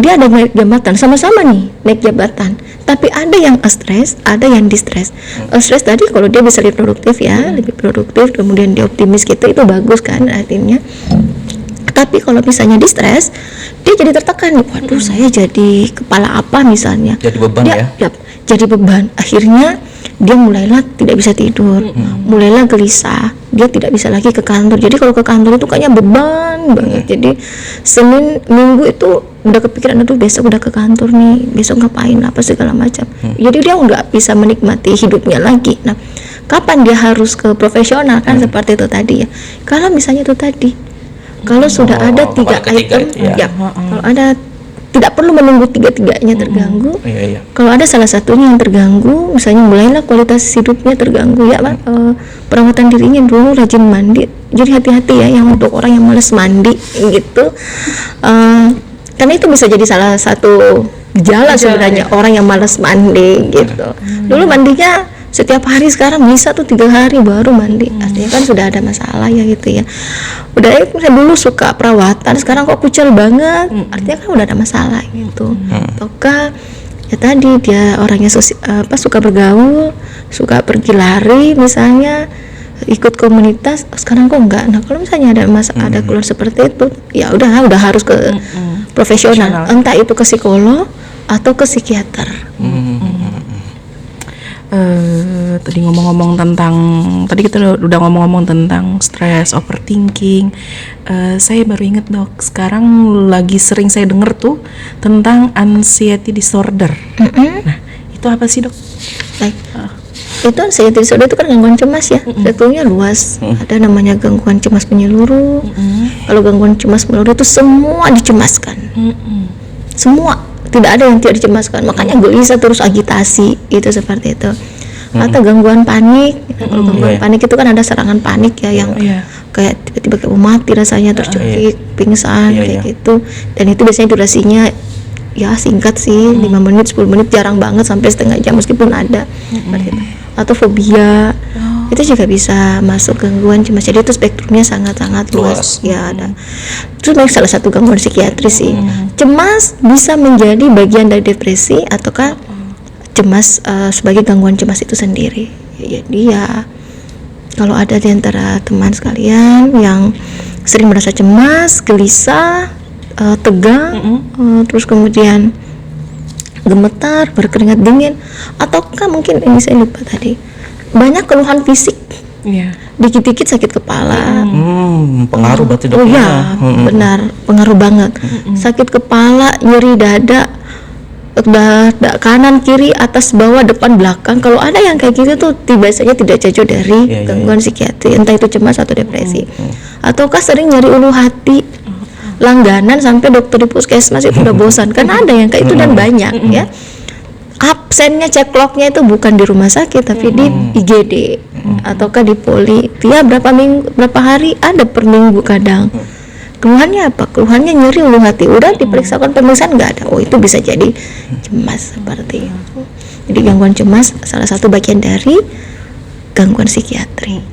dia ada naik jabatan, sama-sama nih naik jabatan, tapi ada yang stres, ada yang distress. Stres tadi kalau dia bisa lebih produktif ya, lebih produktif, kemudian dia optimis gitu, itu bagus kan artinya. Tapi kalau misalnya distress, dia jadi tertekan. Waduh, saya jadi kepala apa misalnya. Jadi beban dia, ya? Jadi beban. Akhirnya dia mulailah tidak bisa tidur, mulailah gelisah. Dia tidak bisa lagi ke kantor. Jadi kalau ke kantor itu kayaknya beban banget. Jadi Senin, Minggu itu udah kepikiran, aduh besok udah ke kantor nih, besok ngapain apa segala macam. Jadi dia nggak bisa menikmati hidupnya lagi. Nah, kapan dia harus ke profesional kan seperti itu tadi ya. Kalau misalnya itu tadi, kalau sudah ada 3 item, ya, kalau ada, tidak perlu menunggu 3-tiganya terganggu. Kalau ada salah satunya yang terganggu, misalnya mulailah kualitas hidupnya terganggu ya, perawatan dirinya dulu rajin mandi. Jadi hati-hati ya yang untuk orang yang malas mandi gitu, karena itu bisa jadi salah satu gejala sebenarnya orang yang malas mandi gitu. Dulu mandinya setiap hari, sekarang bisa tuh 3 hari baru mandi, artinya kan sudah ada masalah ya gitu ya. Udah dulu suka perawatan, sekarang kok kucel banget, artinya kan udah ada masalah gitu. Ataukah ya tadi dia orangnya suka bergaul, suka pergi lari misalnya, ikut komunitas, sekarang kok enggak. Nah kalau misalnya ada ada keluar seperti itu, ya udah harus ke profesional, entah itu ke psikolog atau ke psikiater. Tadi ngomong-ngomong tentang, tadi kita udah ngomong-ngomong tentang stres, overthinking. Saya baru inget dok, sekarang lagi sering saya denger tuh tentang anxiety disorder. Nah, itu apa sih dok? Baik. Itu anxiety disorder itu kan gangguan cemas ya, sebetulnya luas. Ada namanya gangguan cemas menyeluruh. Kalau gangguan cemas menyeluruh itu semua dicemaskan. Semua, tidak ada yang tidak dicemaskan, makanya gelisah terus, agitasi itu seperti itu. Atau gangguan panik. Kalau gangguan panik itu kan ada serangan panik ya, yang kayak tiba-tiba kayak mau mati rasanya, terus jengking, pingsan kayak gitu. Dan itu biasanya durasinya ya singkat sih, 5 menit, 10 menit, jarang banget sampai setengah jam meskipun ada. Seperti itu. Atau fobia, itu juga bisa masuk gangguan cemas. Jadi itu spektrumnya sangat-sangat luas. Ya ada. Itu salah satu gangguan psikiatris sih. Cemas bisa menjadi bagian dari depresi ataukah cemas sebagai gangguan cemas itu sendiri. Jadi ya kalau ada di antara teman sekalian yang sering merasa cemas, gelisah, tegang, terus kemudian gemetar, berkeringat dingin, ataukah mungkin ini saya lupa tadi, banyak keluhan fisik, dikit-dikit sakit kepala, pengaruh berarti dok. Oh ya, benar, pengaruh banget. Sakit kepala, nyeri dada, kanan, kiri, atas, bawah, depan, belakang. Kalau ada yang kayak gitu tuh biasanya tidak jauh dari gangguan psikiatri, entah itu cemas atau depresi. Ataukah sering nyeri ulu hati, langganan sampai dokter di puskesmas itu udah bosan. Kan ada yang kayak itu dan banyak ya. Absennya, cekloknya itu bukan di rumah sakit tapi di IGD ataukah di poli. Dia berapa hari ada per minggu kadang. Keluhannya apa? Keluhannya nyeri ulu hati. Udah diperiksakan pemeriksaan nggak ada. Oh itu bisa jadi cemas seperti itu. Jadi gangguan cemas salah satu bagian dari gangguan psikiatri.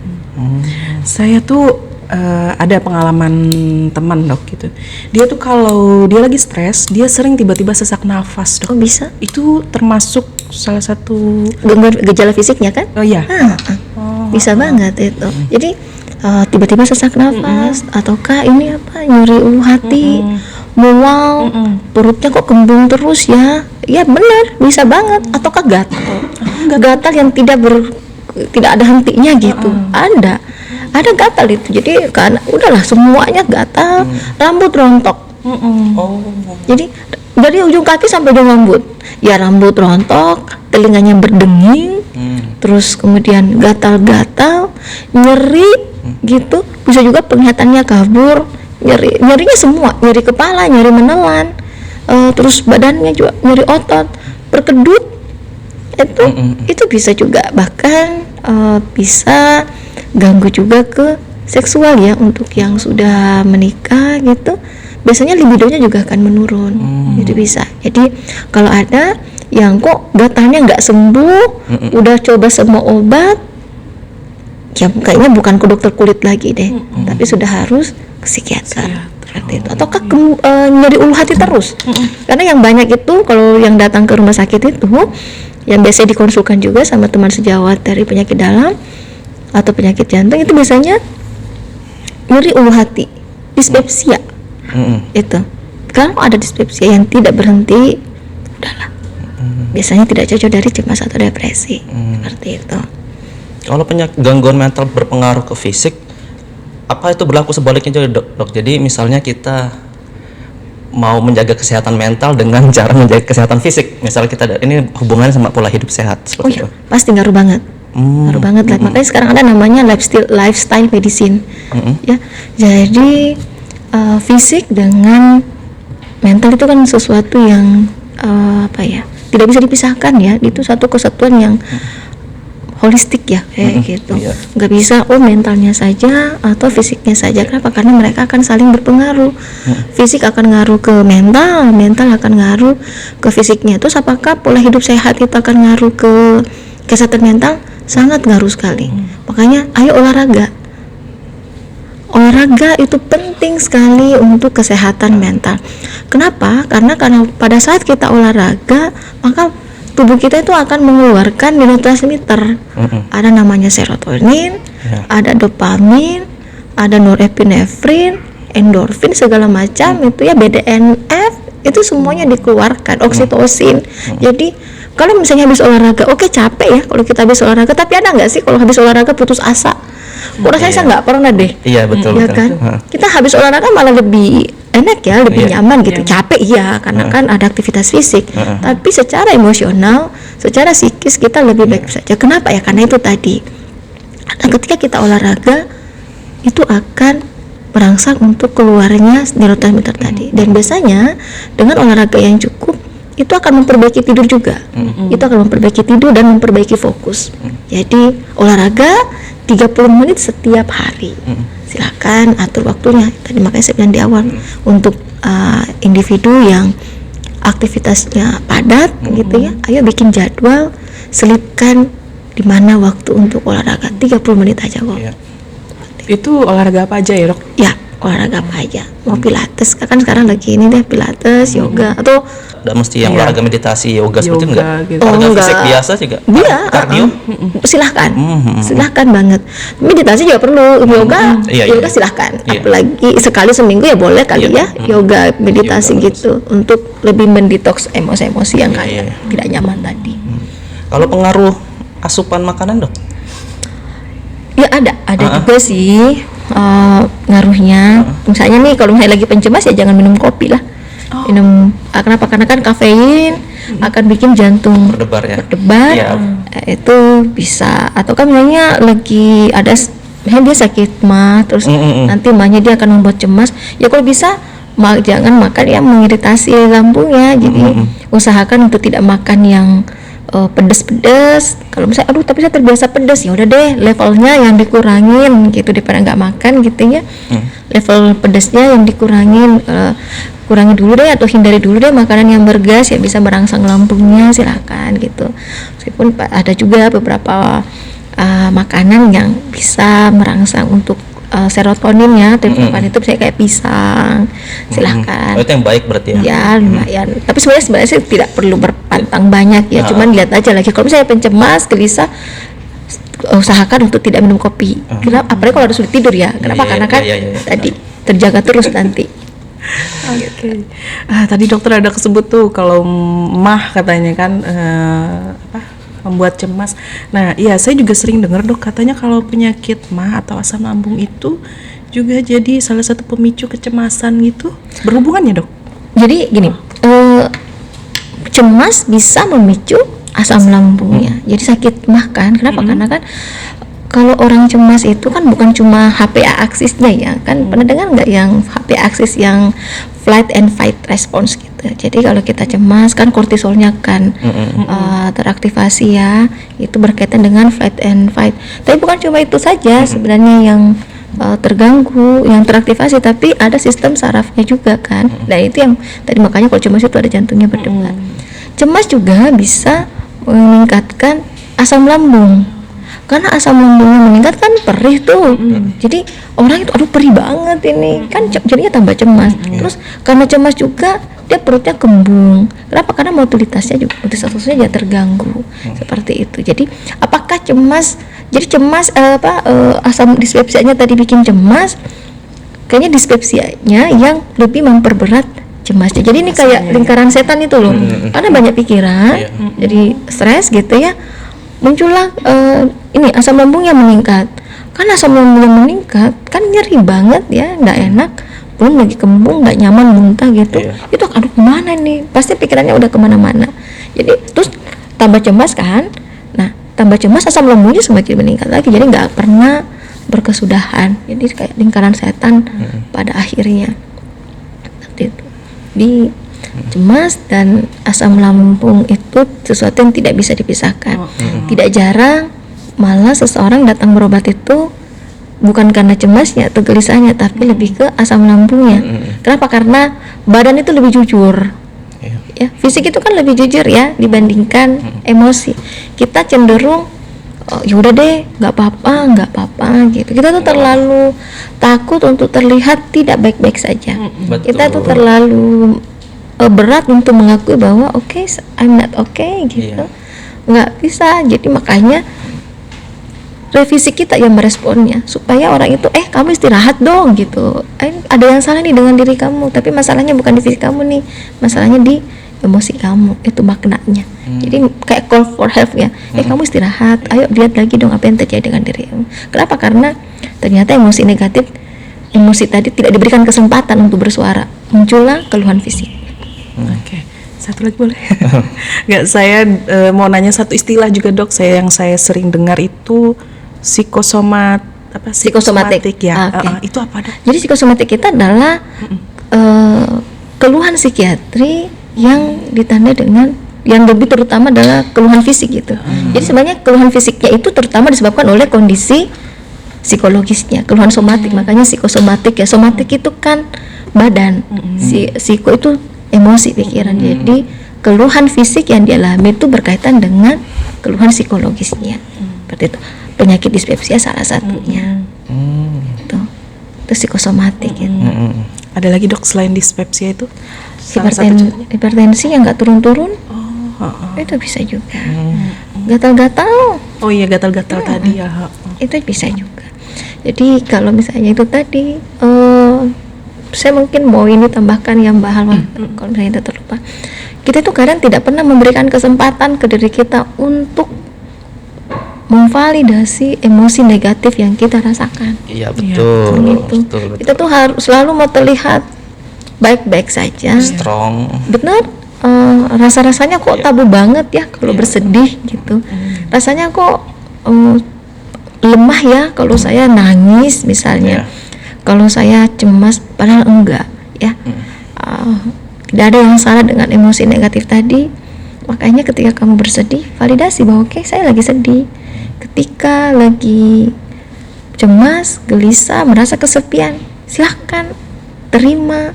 Saya tuh ada pengalaman teman dok gitu. Dia tuh kalau dia lagi stres, dia sering tiba-tiba sesak nafas dok. Oh bisa? Itu termasuk salah satu gangguan gejala fisiknya kan? Oh iya. Bisa banget itu. Jadi tiba-tiba sesak nafas, ataukah ini apa, nyeri ulu hati, mual, perutnya kok kembung terus ya? Ya benar, bisa banget. Ataukah gatal yang tidak ada hentinya gitu? Ada gatal itu. Jadi kan udahlah semuanya gatal, rambut rontok. Jadi dari ujung kaki sampai ujung rambut. Ya rambut rontok, telinganya berdenging, terus kemudian gatal-gatal, nyeri gitu. Bisa juga penglihatannya kabur, nyerinya semua, nyeri kepala, nyeri menelan, terus badannya juga nyeri otot, berkedut. Itu bisa juga, bahkan bisa ganggu juga ke seksual ya untuk yang sudah menikah gitu. biasanya libidonya juga akan menurun. Itu bisa. Jadi kalau ada yang kok gatalnya nggak sembuh, udah coba semua obat, ya kayaknya bukan ke dokter kulit lagi deh, tapi sudah harus ke psikiater. Seperti itu. Ataukah nyeri ulu hati terus? Karena yang banyak itu kalau yang datang ke rumah sakit itu, yang biasanya dikonsulkan juga sama teman sejawat dari penyakit dalam atau penyakit jantung, itu biasanya nyeri ulu hati, dispepsia. Itu kalau ada dispepsia yang tidak berhenti, udahlah, biasanya tidak cocok dari cemas atau depresi. Seperti itu. Kalau gangguan mental berpengaruh ke fisik, apa itu berlaku sebaliknya juga dok? Jadi misalnya kita mau menjaga kesehatan mental dengan cara menjaga kesehatan fisik, misalnya kita ini hubungannya sama pola hidup sehat seperti itu. Pasti ngaruh banget. Ngaruh banget lah. Makanya sekarang ada namanya lifestyle medicine. Ya, jadi fisik dengan mental itu kan sesuatu yang tidak bisa dipisahkan ya. Itu satu kesatuan yang holistik ya, kayak gitu. Nggak bisa mentalnya saja atau fisiknya saja. Kenapa? Karena mereka akan saling berpengaruh. Fisik akan ngaruh ke mental, mental akan ngaruh ke fisiknya. Terus apakah pola hidup sehat itu akan ngaruh ke kesehatan mental? Sangat ngaruh sekali. Makanya ayo olahraga. Olahraga itu penting sekali untuk kesehatan mental. Kenapa? Karena pada saat kita olahraga, maka tubuh kita itu akan mengeluarkan neurotransmitter. Ada namanya serotonin, ada dopamin, ada norepinefrin, endorfin, segala macam itu ya, BDNF, itu semuanya dikeluarkan, oksitosin. Jadi kalau misalnya habis olahraga, capek ya kalau kita habis olahraga, tapi ada nggak sih kalau habis olahraga putus asa? Rasanya saya nggak pernah deh. Iya betul. Ya kan? Kita habis olahraga malah lebih enak ya, lebih nyaman gitu. Capek ya, karena kan ada aktivitas fisik. Tapi secara emosional, secara psikis kita lebih baik saja. Kenapa ya? Karena itu tadi. Ketika kita olahraga, itu akan merangsang untuk keluarnya neurotransmitter tadi. Dan biasanya dengan olahraga yang cukup, itu akan memperbaiki tidur juga. Itu akan memperbaiki tidur dan memperbaiki fokus. Jadi olahraga 30 menit setiap hari. Silakan atur waktunya. Tadi makanya saya bilang di awal, untuk individu yang aktivitasnya padat gitu ya, ayo bikin jadwal, selipkan di mana waktu untuk olahraga. 30 menit aja kok. Itu olahraga apa aja ya dok? Ya, olahraga apa aja. Mau pilates, kan sekarang lagi ini deh, pilates, yoga, atau nggak mesti yang olahraga meditasi, yoga seperti itu enggak? Gitu. Olahraga fisik biasa juga? Iya, kardio? Silahkan, silahkan banget. Meditasi juga perlu, yoga, yoga silahkan. Apalagi sekali seminggu ya boleh kali ya, yoga, meditasi gitu, untuk lebih mendetoks emosi-emosi yang kayak tidak nyaman tadi. Kalau pengaruh asupan makanan dok? Ya ada juga sih ngaruhnya. Misalnya nih kalau misalnya lagi pencemas ya jangan minum kopi lah. Minum kenapa? Karena kan kafein akan bikin jantung berdebar. Itu bisa. Atau kan misalnya lagi ada dia sakit mah, terus nanti mahnya dia akan membuat cemas. Ya kalau bisa jangan makan yang mengiritasi lambungnya. Jadi usahakan untuk tidak makan yang pedas-pedas. Kalau misalnya tapi saya terbiasa pedas, ya udah deh levelnya yang dikurangin gitu, daripada nggak makan gitu ya. Level pedasnya yang dikurangin, kurangi dulu deh atau hindari dulu deh makanan yang bergas yang bisa merangsang lambungnya, silakan gitu. Meskipun ada juga beberapa makanan yang bisa merangsang untuk serotonin ya, triptofan itu saya kayak pisang, silakan. Itu yang baik berarti ya? Ya lumayan. Tapi sebenarnya sih tidak perlu berpantang banyak ya. Cuman lihat aja lagi. Kalau misalnya pencemas, gelisah, usahakan untuk tidak minum kopi. Kenapa? Apalagi kalau harus sulit tidur ya. Kenapa? Karena kan tadi terjaga terus nanti. Oke. Tadi dokter ada kesebut tuh kalau mah katanya kan membuat cemas. Nah, iya saya juga sering dengar dok, katanya kalau penyakit mah atau asam lambung itu juga jadi salah satu pemicu kecemasan gitu. Berhubungannya dok? Jadi gini, cemas bisa memicu asam lambungnya. Jadi sakit mah kan. Kenapa? Karena kan kalau orang cemas itu kan bukan cuma HPA aksisnya ya, kan pernah dengar nggak yang HPA aksis yang flight and fight response gitu. Jadi kalau kita cemas kan kortisolnya kan teraktivasi ya, itu berkaitan dengan flight and fight. Tapi bukan cuma itu saja sebenarnya yang terganggu, yang teraktivasi, tapi ada sistem sarafnya juga kan. Nah itu yang tadi makanya kalau cemas itu ada jantungnya berdebar. Cemas juga bisa meningkatkan asam lambung, karena asam lambungnya meningkat kan perih tuh. Jadi orang itu aduh perih banget ini kan, jadinya tambah cemas. Terus karena cemas juga dia perutnya kembung. Kenapa? Karena mobilitasnya juga, mobilitasnya juga terganggu. Seperti itu. Jadi apakah cemas, jadi cemas asam dispepsianya tadi bikin cemas, kayaknya dispepsianya yang lebih memperberat cemasnya. Jadi ini kayak lingkaran setan itu loh. Karena banyak pikiran, jadi stres gitu ya, muncullah ini asam lambung yang meningkat. Kan asam lambung yang meningkat kan nyeri banget ya, nggak enak, belum lagi kembung, nggak nyaman, muntah gitu. Itu aduh kemana nih, pasti pikirannya udah kemana-mana. Jadi terus tambah cemas kan, nah tambah cemas asam lambungnya semakin meningkat lagi, jadi nggak pernah berkesudahan. Jadi kayak lingkaran setan pada akhirnya. Seperti itu. Di cemas dan asam lambung itu sesuatu yang tidak bisa dipisahkan. Tidak jarang malah seseorang datang berobat itu bukan karena cemasnya atau gelisahnya, tapi lebih ke asam lambungnya. Kenapa? Karena badan itu lebih jujur. Ya, fisik itu kan lebih jujur ya dibandingkan emosi. Kita cenderung ya udah deh, nggak apa-apa gitu. Kita tuh terlalu takut untuk terlihat tidak baik-baik saja. Kita tuh terlalu berat untuk mengakui bahwa I'm not okay gitu. Nggak bisa. Jadi makanya revisi kita yang meresponnya, supaya orang itu kamu istirahat dong gitu. Ada yang salah nih dengan diri kamu, tapi masalahnya bukan di fisik kamu nih, masalahnya di emosi kamu. Itu maknanya. Jadi kayak call for help ya. Kamu istirahat, ayo lihat lagi dong apa yang terjadi dengan dirimu. Kenapa? Karena ternyata emosi negatif, emosi tadi tidak diberikan kesempatan untuk bersuara, muncullah keluhan fisik. Oke, satu lagi boleh? Nggak, saya mau nanya satu istilah juga dok, yang saya sering dengar itu psikosomatik ya. Itu apa dok? Jadi psikosomatik kita adalah keluhan psikiatri yang ditandai dengan yang lebih terutama adalah keluhan fisik gitu. Jadi sebenarnya keluhan fisiknya itu terutama disebabkan oleh kondisi psikologisnya, keluhan somatik. Makanya psikosomatik ya. Somatik itu kan badan, psiko itu emosi, pikiran. Jadi keluhan fisik yang dialami itu berkaitan dengan keluhan psikologisnya. Seperti itu. Penyakit dispepsia salah satunya. Itu psikosomatik gitu. Ada lagi dok selain dispepsia itu? Hipertensi yang nggak turun-turun, itu bisa juga. Gatal-gatal. Oh iya, gatal-gatal tadi ya. Itu bisa juga. Jadi kalau misalnya itu tadi, saya mungkin mau ini tambahkan yang Mbak Halwa, kalau misalnya kita terlupa. Kita itu kadang tidak pernah memberikan kesempatan ke diri kita untuk memvalidasi emosi negatif yang kita rasakan. Iya betul. Betul. Kita tuh harus selalu mau terlihat baik-baik saja. Strong. Benar. Rasa-rasanya kok tabu banget ya kalau bersedih gitu. Rasanya kok lemah ya kalau saya nangis misalnya. Kalau saya cemas, padahal enggak ya. Tidak ada yang salah dengan emosi negatif tadi. Makanya ketika kamu bersedih, validasi bahwa saya lagi sedih. Ketika lagi cemas, gelisah, merasa kesepian, silahkan terima,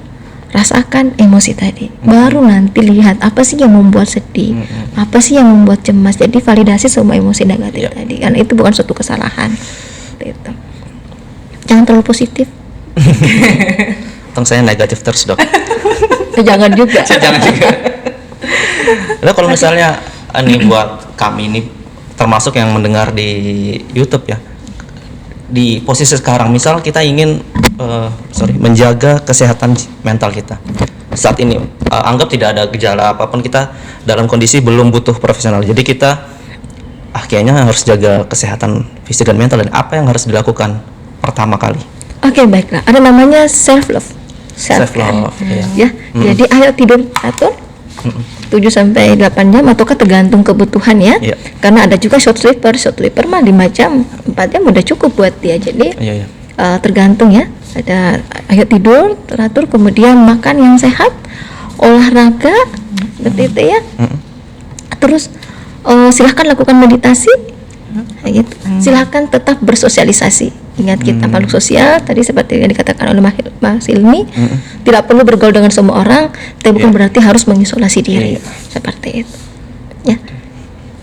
rasakan emosi tadi. Baru nanti lihat apa sih yang membuat sedih, apa sih yang membuat cemas. Jadi validasi semua emosi negatif tadi, karena itu bukan suatu kesalahan. Gitu. Jangan terlalu positif. Tong saya negatif terus dok. Jangan juga. Jangan juga. Lalu kalau misalnya ini buat kami ini termasuk yang mendengar di YouTube ya, di posisi sekarang misal kita ingin menjaga kesehatan mental kita saat ini, anggap tidak ada gejala apapun, kita dalam kondisi belum butuh profesional, jadi kita kayaknya harus jaga kesehatan fisik dan mental. Dan apa yang harus dilakukan pertama kali? Oke, baiklah, ada namanya self love ya. Jadi ayo tidur teratur 7-8 jam ataukah tergantung kebutuhan ya. Karena ada juga short sleeper mah 5 jam 4 jam udah cukup buat dia. Jadi tergantung ya. Ada ayo tidur teratur, kemudian makan yang sehat, olahraga seperti itu ya. Terus silahkan lakukan meditasi gitu. Silahkan tetap bersosialisasi Ingat kita makhluk sosial tadi seperti yang dikatakan oleh Mas Ilmi, tidak perlu bergaul dengan semua orang, tapi bukan berarti harus mengisolasi diri. Seperti itu. Ya.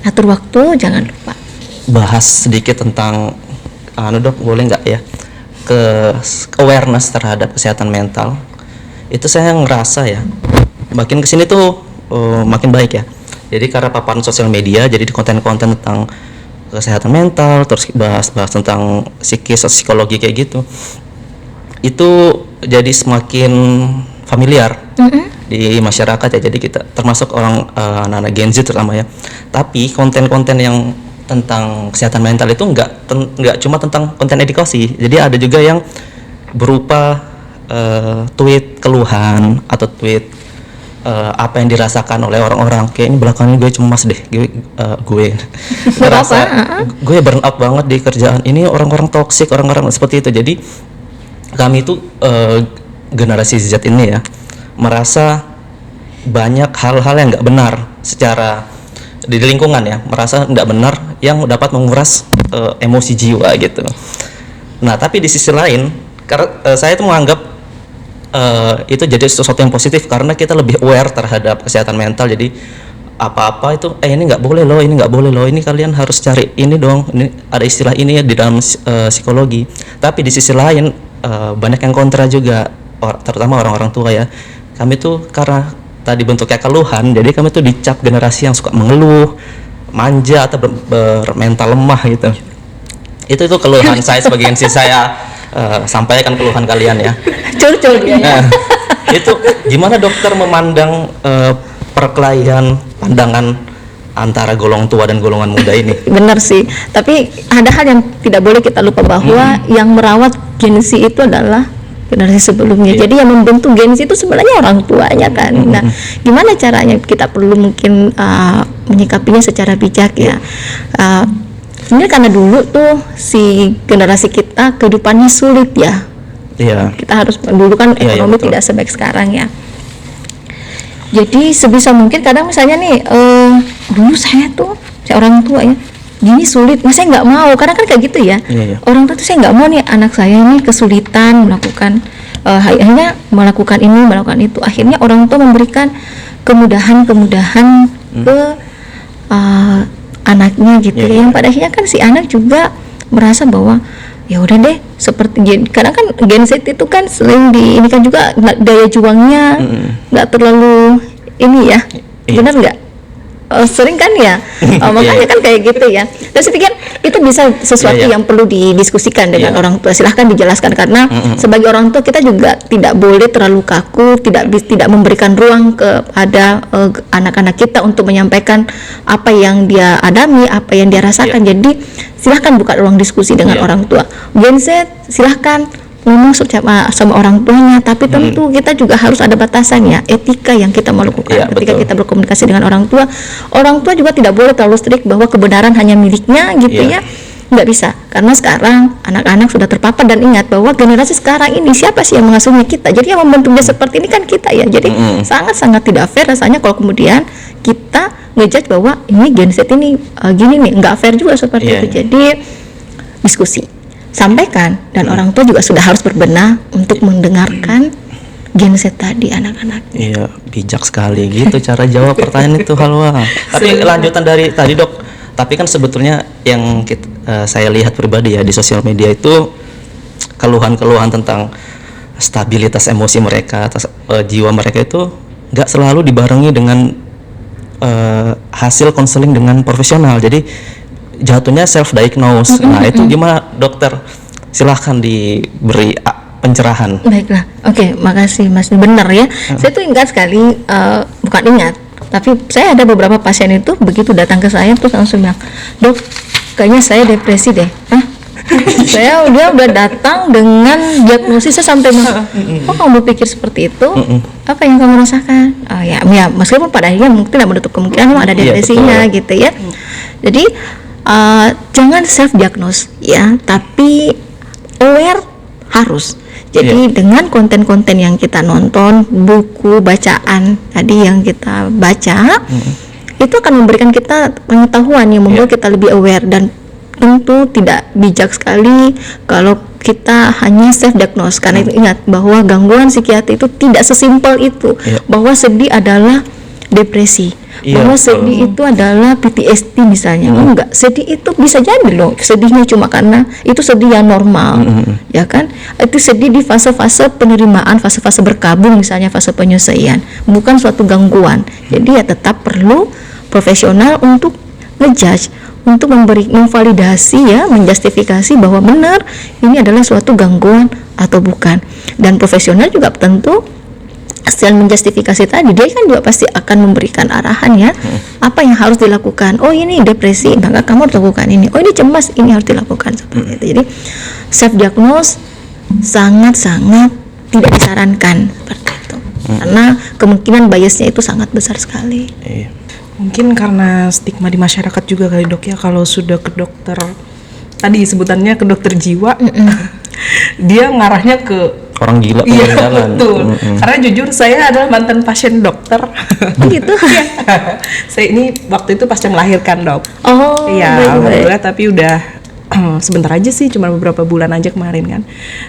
Atur waktu, jangan lupa. Bahas sedikit tentang Dok, boleh nggak ya? Awareness terhadap kesehatan mental. Itu saya ngerasa ya, makin kesini tuh makin baik ya. Jadi karena paparan sosial media, jadi di konten-konten tentang kesehatan mental, terus bahas tentang psikologi kayak gitu, itu jadi semakin familiar di masyarakat ya. Jadi kita termasuk anak-anak Gen Z terutama ya. Tapi konten-konten yang tentang kesehatan mental itu nggak cuma tentang konten edukasi. Jadi ada juga yang berupa tweet keluhan atau tweet apa yang dirasakan oleh orang-orang. Kayaknya belakangan gue cemas deh, gue ngerasa gue burn out banget di kerjaan ini, orang-orang toksik, orang-orang seperti itu. Jadi kami itu generasi Z ini ya, merasa banyak hal-hal yang nggak benar secara di lingkungan ya, merasa nggak benar yang dapat menguras emosi jiwa gitu. Nah tapi di sisi lain, karena saya itu menganggap itu jadi sesuatu yang positif karena kita lebih aware terhadap kesehatan mental. Jadi apa-apa itu ini nggak boleh loh, ini nggak boleh loh, ini kalian harus cari ini dong, ini ada istilah ini ya di dalam psikologi. Tapi di sisi lain banyak yang kontra juga, terutama orang-orang tua ya. Kami tuh karena tadi bentuknya keluhan, jadi kami tuh dicap generasi yang suka mengeluh, manja atau bermental lemah gitu. Itu keluhan saya sebagai MC, saya sampaikan keluhan kalian ya. Curcol dia. Nah, itu gimana dokter memandang perkelahian pandangan antara golongan tua dan golongan muda ini? Benar sih, tapi ada hal yang tidak boleh kita lupa bahwa yang merawat Gen Z itu adalah generasi sebelumnya. Jadi yang membentuk Gen Z itu sebenarnya orang tuanya kan. Nah, gimana caranya? Kita perlu mungkin menyikapinya secara bijak ya. Sebenarnya karena dulu tuh si generasi kita kehidupannya sulit ya. Iya. Kita harus dulu kan ekonomi tidak sebaik sekarang ya. Jadi sebisa mungkin kadang misalnya nih dulu saya orang tua ya gini sulit, saya nggak mau, karena kan kayak gitu ya. Orang tua tuh saya nggak mau nih anak saya ini kesulitan melakukan hanya melakukan ini melakukan itu. Akhirnya orang tua memberikan kemudahan ke anaknya gitu ya. Yang pada akhirnya kan si anak juga merasa bahwa ya udah deh seperti karena kan Gen Z itu kan sering ini kan juga daya juangnya nggak terlalu ini ya, benar nggak? Sering kan ya, makanya kan kayak gitu ya. Terus saya pikir itu bisa sesuatu yang perlu didiskusikan dengan orang tua. Silahkan dijelaskan karena sebagai orang tua kita juga tidak boleh terlalu kaku, tidak memberikan ruang kepada anak-anak kita untuk menyampaikan apa yang dia alami, apa yang dia rasakan. Jadi silahkan buka ruang diskusi dengan orang tua. Gen Z silahkan ngomong sama orang tuanya, tapi tentu kita juga harus ada batasannya, etika yang kita mau lakukan ketika kita berkomunikasi dengan orang tua juga tidak boleh terlalu strict bahwa kebenaran hanya miliknya gitu ya, nggak bisa, karena sekarang anak-anak sudah terpapar. Dan ingat bahwa generasi sekarang ini siapa sih yang mengasuhnya? Kita. Jadi yang membentuknya seperti ini kan kita ya. Jadi sangat-sangat tidak fair rasanya kalau kemudian kita ngejudge bahwa ini Gen Z ini gini nih, nggak fair juga seperti itu. Jadi diskusi, sampaikan, dan orang tua juga sudah harus berbenah untuk mendengarkan Gen Z tadi, anak-anak. Iya, bijak sekali gitu cara jawab pertanyaan itu, Halwa. Tapi lanjutan dari tadi Dok, tapi kan sebetulnya yang saya lihat pribadi ya di sosial media itu keluhan-keluhan tentang stabilitas emosi mereka, jiwa mereka itu nggak selalu dibarengi dengan hasil konseling dengan profesional. Jadi jatuhnya self diagnose. Nah itu gimana dokter? Silahkan diberi pencerahan. Baiklah, oke, makasih Mas. Benar ya. Saya tuh ingat sekali, bukan ingat, tapi saya ada beberapa pasien itu begitu datang ke saya terus langsung bilang, Dok, kayaknya saya depresi deh. Saya udah datang dengan diagnosis, saya sampai kok kamu pikir seperti itu? Apa yang kamu rasakan? Ya meskipun pada akhirnya mungkin tidak menutup kemungkinan ada depresinya gitu ya. Jadi jangan self diagnose ya, tapi aware harus. Jadi dengan konten-konten yang kita nonton, buku bacaan tadi yang kita baca, itu akan memberikan kita pengetahuan yang membuat kita lebih aware, dan tentu tidak bijak sekali kalau kita hanya self diagnose, karena itu ingat bahwa gangguan psikiatri itu tidak sesimpel itu, bahwa sedih adalah depresi, bahwa sedih itu adalah PTSD misalnya. Enggak, sedih itu bisa jadi loh sedihnya cuma karena itu sedih yang normal, ya kan? Itu sedih di fase-fase penerimaan, fase-fase berkabung misalnya, fase penyelesaian, bukan suatu gangguan. Jadi ya tetap perlu profesional untuk ngejudge, untuk memvalidasi ya, menjustifikasi bahwa benar ini adalah suatu gangguan atau bukan. Dan profesional juga tentu selain menjustifikasi tadi, dia kan juga pasti akan memberikan arahan ya, apa yang harus dilakukan. Oh ini depresi, maka kamu harus lakukan ini. Oh ini cemas, ini harus dilakukan, seperti itu. Jadi self diagnose sangat-sangat tidak disarankan seperti itu, karena kemungkinan biasnya itu sangat besar sekali. Mungkin karena stigma di masyarakat juga kali Dok ya, kalau sudah ke dokter, tadi sebutannya ke dokter jiwa, dia ngarahnya ke orang gila iya, jalan. betul. Karena jujur saya adalah mantan pasien dokter. Gitu. Saya ini waktu itu pasca melahirkan, Dok. Oh, Iya, baik-baik. alhamdulillah, tapi udah sebentar aja sih, cuma beberapa bulan aja kemarin kan.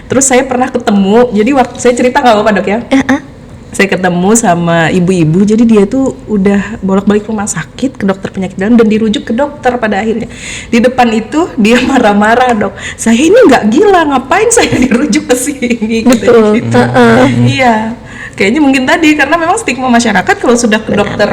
Terus saya pernah ketemu, jadi waktu saya cerita nggak apa-apa Dok ya? Saya ketemu sama ibu-ibu, jadi dia tuh udah bolak-balik rumah sakit ke dokter penyakit dalam dan dirujuk ke dokter pada akhirnya. Di depan itu dia marah-marah, Dok. Saya ini nggak gila, ngapain saya dirujuk ke sini? Betul. Gitu. Iya, kayaknya mungkin tadi karena memang stigma masyarakat kalau sudah ke dokter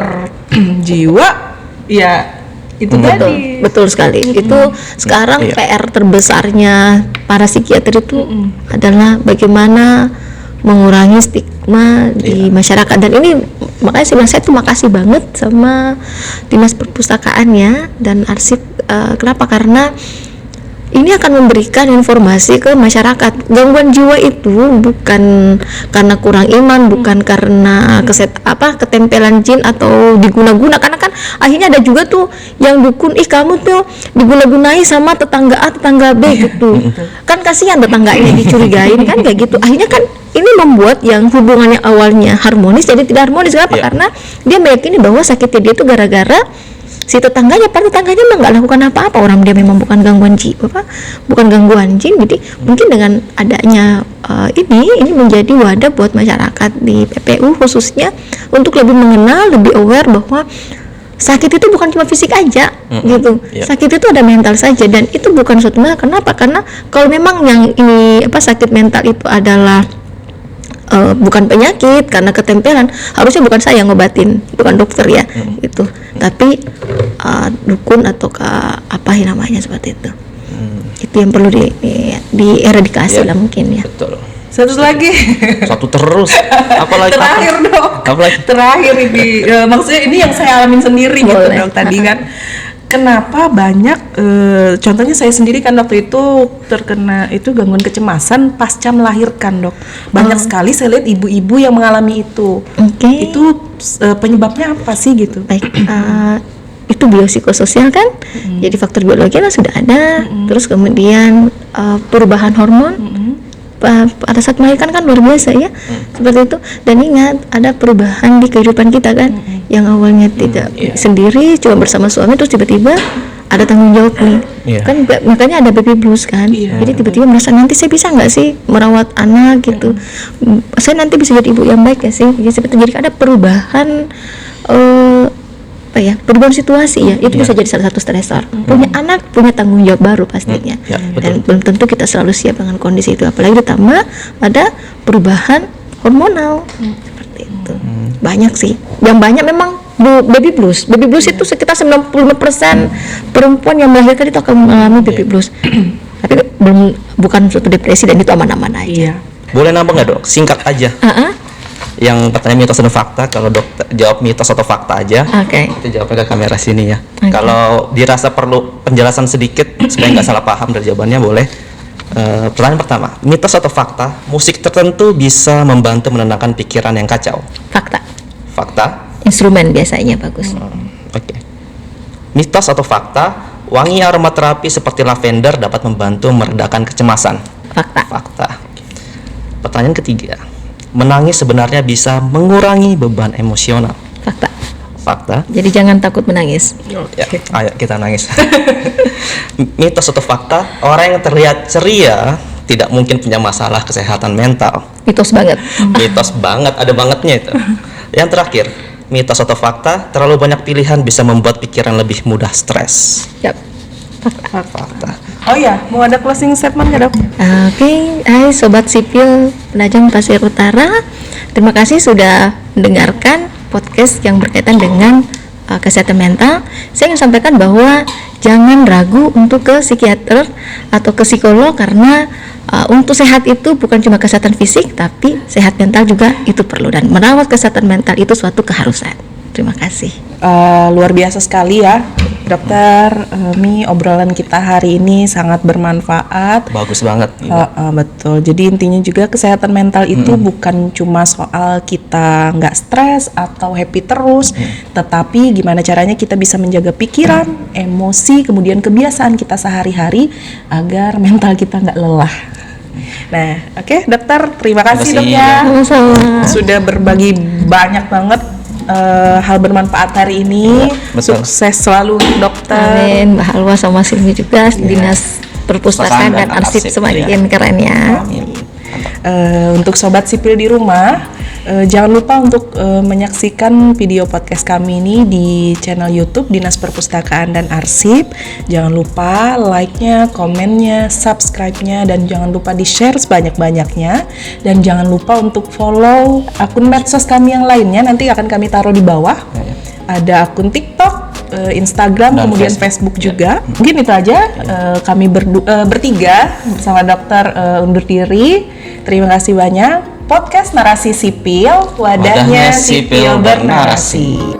jiwa, ya itu tadi. Betul sekali. Itu sekarang PR terbesarnya para psikiater itu adalah bagaimana mengurangi stigma di masyarakat. Dan ini makanya saya tuh makasih banget sama Dinas Perpustakaan ya dan arsip. Kenapa? Karena ini akan memberikan informasi ke masyarakat. Gangguan jiwa itu bukan karena kurang iman, bukan karena ketempelan jin atau diguna-guna. Karena kan akhirnya ada juga tuh yang dukun, kamu tuh diguna-gunai sama tetangga A, tetangga B gitu. Kan kasihan tetangganya dicurigain kan kayak gitu. Akhirnya kan ini membuat yang hubungannya awalnya harmonis jadi tidak harmonis. Kenapa? Karena dia meyakini bahwa sakitnya dia itu gara-gara si tetangganya, padahal tetangganya memang nggak lakukan apa-apa, orang dia memang bukan gangguan jiwa, bukan gangguan jin. Jadi mungkin dengan adanya ini menjadi wadah buat masyarakat di PPU khususnya untuk lebih mengenal, lebih aware bahwa sakit itu bukan cuma fisik aja gitu. Sakit itu ada mental saja, dan itu bukan suatu hal. Kenapa? Karena kalau memang yang ini sakit mental itu adalah bukan penyakit karena ketempelan, harusnya bukan saya yang ngobatin, bukan dokter ya, itu, tapi dukun atau apa namanya seperti itu. Itu yang perlu dieradikasi lah mungkin ya. Betul. Satu lagi. Satu terus. Apalagi terakhir Dok. Terakhir ini maksudnya ini yang saya alamin sendiri gitu Dok tadi kan. Kenapa banyak contohnya saya sendiri kan waktu itu terkena itu gangguan kecemasan pasca melahirkan, Dok. Banyak sekali saya lihat ibu-ibu yang mengalami itu. Itu penyebabnya apa sih gitu? Baik, itu biopsikososial kan, jadi faktor biologi lah sudah ada. Terus kemudian perubahan hormon pada saat melahirkan kan luar biasa ya, seperti itu. Dan ingat, ada perubahan di kehidupan kita kan, yang awalnya tidak sendiri cuma bersama suami, terus tiba-tiba ada tanggung jawab nih, kan makanya ada baby blues kan. Jadi tiba-tiba merasa nanti saya bisa nggak sih merawat anak gitu, saya nanti bisa jadi ibu yang baik ya sih, jadi ada perubahan perubahan situasi ya, itu bisa jadi salah satu stresor. Punya anak, punya tanggung jawab baru pastinya, dan belum tentu kita selalu siap dengan kondisi itu, apalagi ditambah ada perubahan hormonal seperti itu. Banyak sih, yang banyak memang baby blues. Baby blues itu sekitar 95% perempuan yang melahirkan itu akan mengalami baby blues. Tapi bukan suatu depresi, dan itu aman-aman aja. Boleh nambah nggak, Dok? Singkat aja. Yang pertanyaan mitos atau fakta, kalau dokter jawab mitos atau fakta aja, itu jawabnya ke kamera sini ya. Kalau dirasa perlu penjelasan sedikit supaya nggak salah paham dari jawabannya, boleh. Pertanyaan pertama, mitos atau fakta, musik tertentu bisa membantu menenangkan pikiran yang kacau? Fakta. Fakta. Instrumen biasanya bagus. Mitos atau fakta, wangi aromaterapi seperti lavender dapat membantu meredakan kecemasan? Fakta. Fakta. Pertanyaan ketiga, menangis sebenarnya bisa mengurangi beban emosional? Fakta. fakta. Jadi jangan takut menangis. Ya, ayo kita nangis. Mitos atau fakta, orang yang terlihat ceria tidak mungkin punya masalah kesehatan mental. Mitos banget. Mitos banget, ada bangetnya itu. Yang terakhir, mitos atau fakta, terlalu banyak pilihan bisa membuat pikiran lebih mudah stres. Yap. Fakta. Oh ya, mau ada closing statement nggak, Dok? Oke, hai Sobat Sipil Penajam Pasir Utara. Terima kasih sudah mendengarkan podcast yang berkaitan dengan kesehatan mental. Saya ingin sampaikan bahwa jangan ragu untuk ke psikiater atau ke psikolog, karena untuk sehat itu bukan cuma kesehatan fisik, tapi sehat mental juga itu perlu, dan merawat kesehatan mental itu suatu keharusan. Terima kasih. Luar biasa sekali ya, Dokter Mi, obrolan kita hari ini sangat bermanfaat. Bagus banget. Betul. Jadi intinya juga kesehatan mental itu bukan cuma soal kita nggak stres atau happy terus, tetapi gimana caranya kita bisa menjaga pikiran, emosi, kemudian kebiasaan kita sehari-hari agar mental kita nggak lelah. Nah, oke, Dokter, terima kasih, Dok ya. Sama-sama. Sudah berbagi banyak banget hal bermanfaat hari ini. Betul. Sukses selalu, Dokter. Amin. Mbak Halwa sama Silmi juga, Dinas Perpustakaan dan Arsip semakin keren ya. Amin. Untuk Sobat Sipil di rumah, jangan lupa untuk menyaksikan video podcast kami ini di channel YouTube Dinas Perpustakaan dan Arsip. Jangan lupa like-nya, komennya, subscribe-nya, dan jangan lupa di-share sebanyak-banyaknya. Dan jangan lupa untuk follow akun medsos kami yang lainnya, nanti akan kami taruh di bawah. Ada akun TikTok, Instagram, dan kemudian Facebook juga. Mungkin itu aja. Kami bertiga bersama Dokter undur diri. Terima kasih banyak. Podcast Narasi Sipil, wadahnya sipil bernarasi.